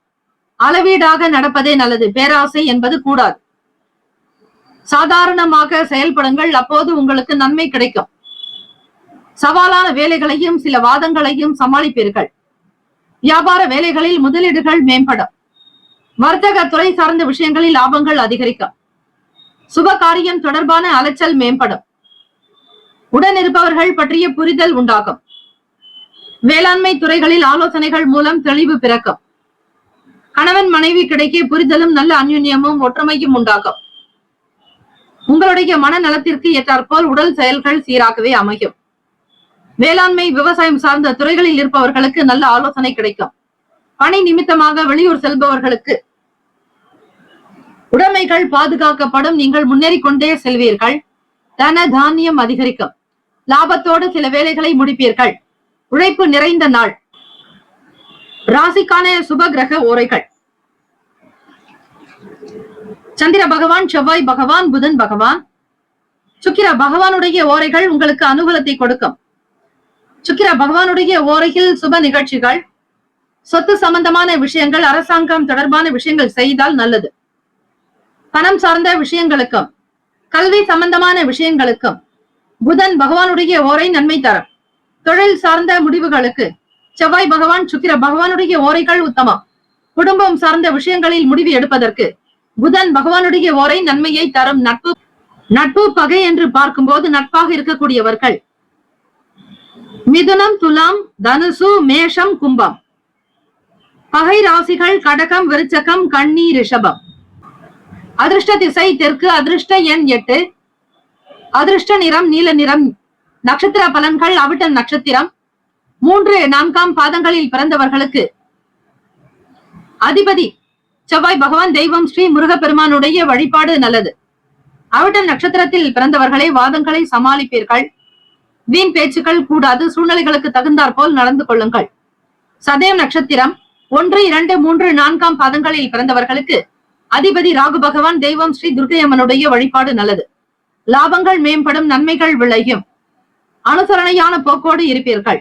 அளவீடாக நடப்பதே நல்லது. பேராசை என்பது கூடாது. சாதாரணமாக செயல்படுங்கள். அப்போது உங்களுக்கு நன்மை கிடைக்கும். சவாலான வேலைகளையும் சில வாதங்களையும் சமாளிப்பீர்கள். வியாபார வேலைகளில் முதலீடுகள் மேம்படும். வர்த்தக துறை சார்ந்த விஷயங்களில் லாபங்கள் அதிகரிக்கும். சுப காரியம் தொடர்பான அலைச்சல் மேம்படும். உடன் இருப்பவர்கள் பற்றிய புரிதல் உண்டாகும். வேளாண்மை துறைகளில் ஆலோசனைகள் மூலம் தெளிவு பிறக்கும். கணவன் மனைவி கிடைக்க புரிதலும் நல்ல அந்யுன்யமும் ஒற்றுமையும் உண்டாகும். உங்களுடைய மனநலத்திற்கு ஏற்றாற்போல் உடல் செயல்கள் சீராகவே அமையும். வேளாண்மை விவசாயம் சார்ந்த துறைகளில் இருப்பவர்களுக்கு நல்ல ஆலோசனை கிடைக்கும். பணி நிமித்தமாக வெளியூர் செல்பவர்களுக்கு உடைமைகள் பாதுகாக்கப்படும். நீங்கள் முன்னேறிக் கொண்டே செல்வீர்கள். தன தானியம் அதிகரிக்கும். லாபத்தோடு சில வேலைகளை முடிப்பீர்கள். உழைப்பு நிறைந்த நாள். ராசிக்கான சுப கிரக ஓரைகள். சந்திர பகவான், செவ்வாய் பகவான், புதன் பகவான், சுக்கிர பகவானுடைய ஓரைகள் உங்களுக்கு அனுகூலத்தை கொடுக்கும். சுக்கிர பகவானுடைய ஓரையில் சுப நிகழ்ச்சிகள், சொத்து சம்பந்தமான விஷயங்கள், அரசாங்கம் தொடர்பான விஷயங்கள் செய்தால் நல்லது. பணம் சார்ந்த விஷயங்களுக்கும் கல்வி சம்பந்தமான விஷயங்களுக்கும் புதன் பகவானுடைய ஓரை நன்மை தரும். தொழில் சார்ந்த முடிவுகளுக்கு செவ்வாய் பகவான், சுக்கிர பகவானுடைய ஓரைகள் உத்தமம். குடும்பம் சார்ந்த விஷயங்களில் முடிவு எடுப்பதற்கு புதன் பகவானுடைய ஓரை நன்மையை தரும். நட்பு பகை என்று பார்க்கும்போது நட்பாக இருக்கக்கூடியவர்கள் மிதுனம், துலாம், தனுசு, மேஷம், கும்பம். பகை ராசிகள் கடகம், விருச்சகம், கன்னி, ரிஷபம். அதிர்ஷ்ட திசை தெற்கு. அதிர்ஷ்ட எண் 8. அதிர்ஷ்ட நிறம் நீல நிறம். நட்சத்திர பலன்கள். அவிட்டம் நட்சத்திரம் 3, 4ஆம் பாதங்களில் பிறந்தவர்களுக்கு அதிபதி செவ்வாய் பகவான், தெய்வம் ஸ்ரீ முருகப்பெருமானுடைய வழிபாடு நல்லது. அவிட்டம் நட்சத்திரத்தில் பிறந்தவர்களை வாதங்களை சமாளிப்பீர்கள். வீண் பேச்சுக்கள் கூடாது. சூழ்நிலைகளுக்கு தகுந்தாற் போல் நடந்து கொள்ளுங்கள். சதயம் நட்சத்திரம் 1, 2, 3, 4ஆம் பாதங்களில் பிறந்தவர்களுக்கு அதிபதி ராகு பகவான், தெய்வம் ஸ்ரீ துர்க்கையம்மனுடைய வழிபாடு நல்லது. லாபங்கள் மேம்படும். நன்மைகள் விளையும். அனுசரணையான போக்கோடு இருப்பீர்கள்.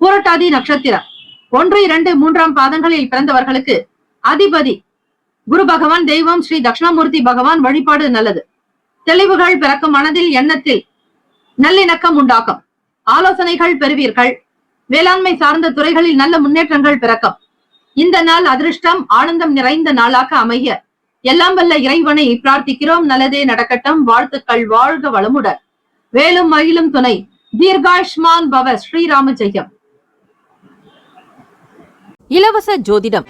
பூரட்டாதி நட்சத்திரம் 1, 2, 3ஆம் பாதங்களில் பிறந்தவர்களுக்கு அதிபதி குரு பகவான் தெய்வம் ஸ்ரீ தட்சிணாமூர்த்தி பகவான் வழிபாடு நல்லது. தெளிவுகள் பிறக்கும், மனதில் எண்ணத்தில் நல்லிணக்கம் உண்டாக்கும், ஆலோசனைகள் பெறுவீர்கள், வேளாண்மை சார்ந்த துறைகளில் நல்ல முன்னேற்றங்கள் பிறக்கும். இந்த நாள் அதிர்ஷ்டம் ஆனந்தம் நிறைந்த நாளாக அமைய எல்லாம் வல்ல இறைவனை பிரார்த்திக்கிறோம். நல்லதே நடக்கட்டும். வாழ்த்துக்கள். வாழ்க வளமுடன். வேலும் மயிலும் துணை. தீர்காயுஷ்மான் பவ. ஸ்ரீராம ஜெயம். இலவச ஜோதிடம்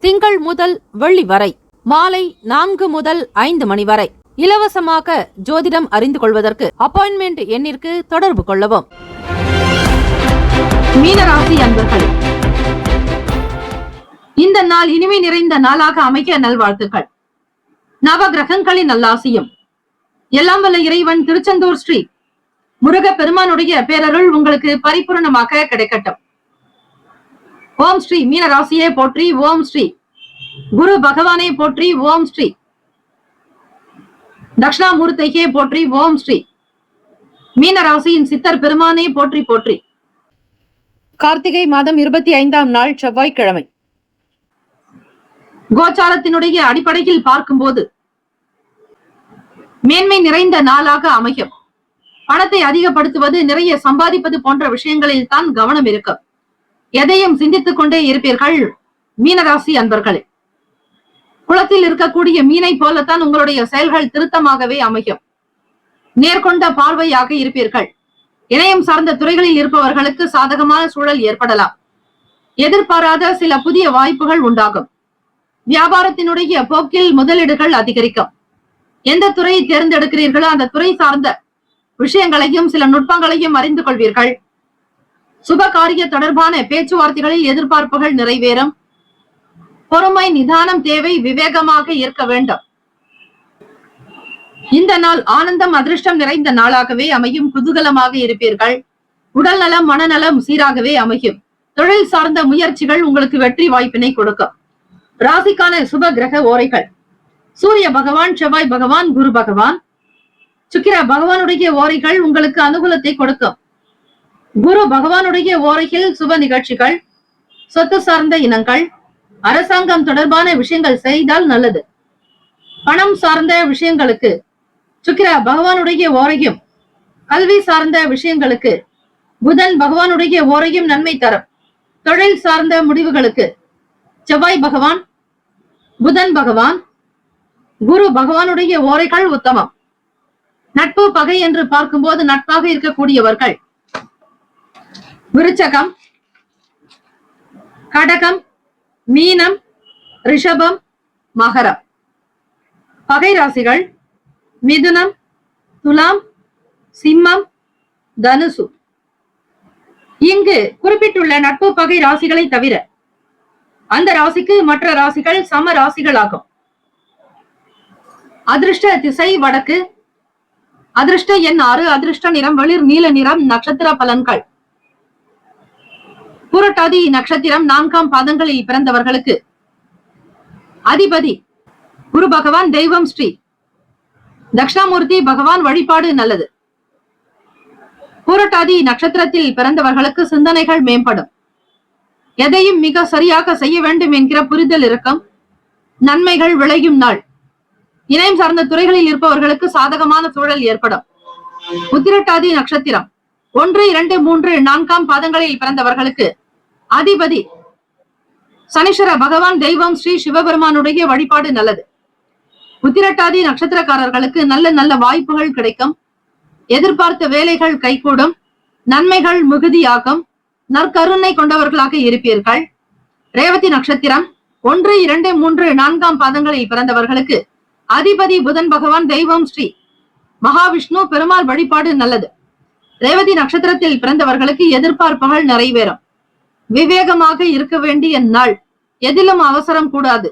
திங்கள் முதல் வெள்ளி வரை மாலை 4 முதல் 5 மணி வரை இலவசமாக ஜோதிடம் அறிந்து கொள்வதற்கு அப்பாயின்மெண்ட் எண்ணிற்கு தொடர்பு கொள்ளவும். மீனராசி அன்பர்கள், இந்த நாள் இனிமை நிறைந்த நாளாக அமைக்க நல்வாழ்த்துக்கள். நவ கிரகங்களின் நல்லாசியும் எல்லாம் வல்ல இறைவன் திருச்செந்தூர் ஸ்ரீ முருக பெருமானுடைய பேரருள் உங்களுக்கு பரிபூர்ணமாக கிடைக்கட்டும். ஓம் ஸ்ரீ மீனராசியே போற்றி. ஓம் ஸ்ரீ குரு பகவானே போற்றி. ஓம் ஸ்ரீ தட்சிணாமூர்த்தியே போற்றி. ஓம் ஸ்ரீ மீனராசியின் சித்தர் பெருமானே போற்றி போற்றி. கார்த்திகை மாதம் 25ஆம் நாள் செவ்வாய்க்கிழமை. கோச்சாரத்தினுடைய அடிப்படையில் பார்க்கும்போது மேன்மை நிறைந்த நாளாக அமையும். பணத்தை அதிகப்படுத்துவது, நிறைய சம்பாதிப்பது போன்ற விஷயங்களில் தான் கவனம் இருக்கும். எதையும் சிந்தித்துக் கொண்டே இருப்பீர்கள் மீனராசி அன்பர்களே. குளத்தில் இருக்கக்கூடிய மீனை போலத்தான் உங்களுடைய செயல்கள் திருத்தமாகவே அமையும். நேர்கொண்ட பார்வையாக இருப்பீர்கள். இணையம் சார்ந்த துறைகளில் இருப்பவர்களுக்கு சாதகமான சூழல் ஏற்படலாம். எதிர்பாராத சில புதிய வாய்ப்புகள் உண்டாகும். வியாபாரத்தினுடைய போக்கில் முதலீடுகள் அதிகரிக்கும். எந்த துறையை தேர்ந்தெடுக்கிறீர்களோ அந்த துறை சார்ந்த விஷயங்களையும் சில நுட்பங்களையும் அறிந்து கொள்வீர்கள். சுப காரிய தொடர்பான பேச்சுவார்த்தைகளில் எதிர்பார்ப்புகள் நிறைவேறும். பொறுமை, நிதானம் தேவை. விவேகமாக இருக்க வேண்டும். இந்த நாள் ஆனந்தம் அதிர்ஷ்டம் நிறைந்த நாளாகவே அமையும். குதூகலமாக இருப்பீர்கள். உடல் நலம், மனநலம் சீராகவே அமையும். தொழில் சார்ந்த முயற்சிகள் உங்களுக்கு வெற்றி வாய்ப்பினை கொடுக்கும். ராசிக்கான சுப கிரக ஓரைகள்: சூரிய பகவான், செவ்வாய் பகவான், குரு பகவான், சுக்கிர பகவானுடைய ஓரைகள் உங்களுக்கு அனுகூலத்தை கொடுக்கும். குரு பகவானுடைய ஓரையில் சுப நிகழ்ச்சிகள், சொத்து சார்ந்த இனங்கள், அரசாங்கம் தொடர்பான விஷயங்கள் செய்தால் நல்லது. பணம் சார்ந்த விஷயங்களுக்கு சுக்கிர பகவானுடைய ஓரையும், கல்வி சார்ந்த விஷயங்களுக்கு புதன் பகவானுடைய ஓரையும் நன்மை தரும். தொழில் சார்ந்த முடிவுகளுக்கு செவ்வாய் பகவான், புதன் பகவான், குரு பகவானுடைய ஓரைகள் உத்தமம். நட்பு பகை என்று பார்க்கும்போது நட்பாக இருக்கக்கூடியவர்கள் விருச்சகம், கடகம், மீனம், ரிஷபம், மகரம். பகை ராசிகள் மிதுனம், துலாம், சிம்மம், தனுசு. இங்கு குறிப்பிட்டுள்ள நட்பு பகை ராசிகளை தவிர அந்த ராசிக்கு மற்ற ராசிகள் சம ராசிகளாகும். அதிர்ஷ்ட திசை வடக்கு. அதிர்ஷ்ட எண் 6. அதிர்ஷ்ட நிறம் வெளிர் நீல நிறம். நட்சத்திர பலன்கள்: புரட்டாதி நட்சத்திரம் 4ஆம் பாதங்களில் பிறந்தவர்களுக்கு அதிபதி குரு பகவான், தெய்வம் ஸ்ரீ தட்சிணாமூர்த்தி பகவான் வழிபாடு நல்லது. புரட்டாதி நட்சத்திரத்தில் பிறந்தவர்களுக்கு சிந்தனைகள் மேம்படும். எதையும் மிக சரியாக செய்ய வேண்டும் என்கிற புரிதல் இருக்கும். நன்மைகள் விளையும் நாள். இணையம் சார்ந்த துறைகளில் இருப்பவர்களுக்கு சாதகமான சூழல் ஏற்படும். உத்திரட்டாதி நட்சத்திரம் 1, 2, 3, 4ஆம் பாதங்களில் பிறந்தவர்களுக்கு அதிபதி சனீஸ்வர பகவான், தெய்வம் ஸ்ரீ சிவபெருமானுடைய வழிபாடு நல்லது. உத்திரட்டாதி நட்சத்திரக்காரர்களுக்கு நல்ல நல்ல வாய்ப்புகள் கிடைக்கும். எதிர்பார்த்த வேலைகள் கைகூடும். நன்மைகள் மிகுதியாகும். நற்கருணை கொண்டவர்களாக இருப்பீர்கள். ரேவதி நட்சத்திரம் 1, 2, 3, 4ஆம் பாதங்களில் பிறந்தவர்களுக்கு அதிபதி புதன் பகவான், தெய்வம் ஸ்ரீ மகாவிஷ்ணு பெருமாள் வழிபாடு நல்லது. ரேவதி நட்சத்திரத்தில் பிறந்தவர்களுக்கு எதிர்பார்ப்புகள் நிறைவேறும். விவேகமாக இருக்க வேண்டிய நாள். எதிலும் அவசரம் கூடாது.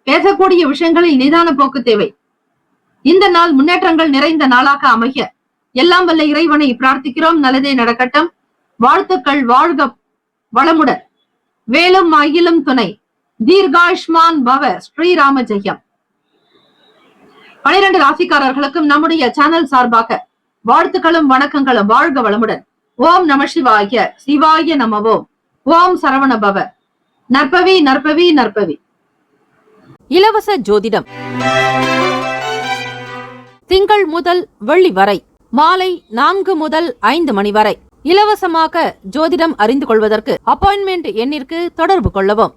பேசக்கூடிய விஷயங்களில் நிதான போக்கு தேவை. இந்த நாள் முன்னேற்றங்கள் நிறைந்த நாளாக அமைய எல்லாம் வல்ல இறைவனை பிரார்த்திக்கிறோம். நல்லதே நடக்கட்டும். வாழ்த்துக்கள். வாழ்க வளமுடன். வேலும் மயிலும் துணை. தீர்காயுஷ்மான் பவ. ஸ்ரீராம ஜெயம். 12 ராசிக்காரர்களுக்கும் நம்முடைய சேனல் சார்பாக வாழ்த்துக்களும் வணக்கங்களும். வாழ்க வளமுடன். ஓம் நம சிவாய. சிவாய நமவோம். ஓம் சரவண பவ. நற்பவி நற்பவி நற்பவி. இலவச ஜோதிடம் திங்கள் முதல் வெள்ளி வரை மாலை 4 முதல் 5 மணி வரை இலவசமாக ஜோதிடம் அறிந்து கொள்வதற்கு அப்பாயின்மெண்ட் எண்ணிற்கு தொடர்பு கொள்ளவும்.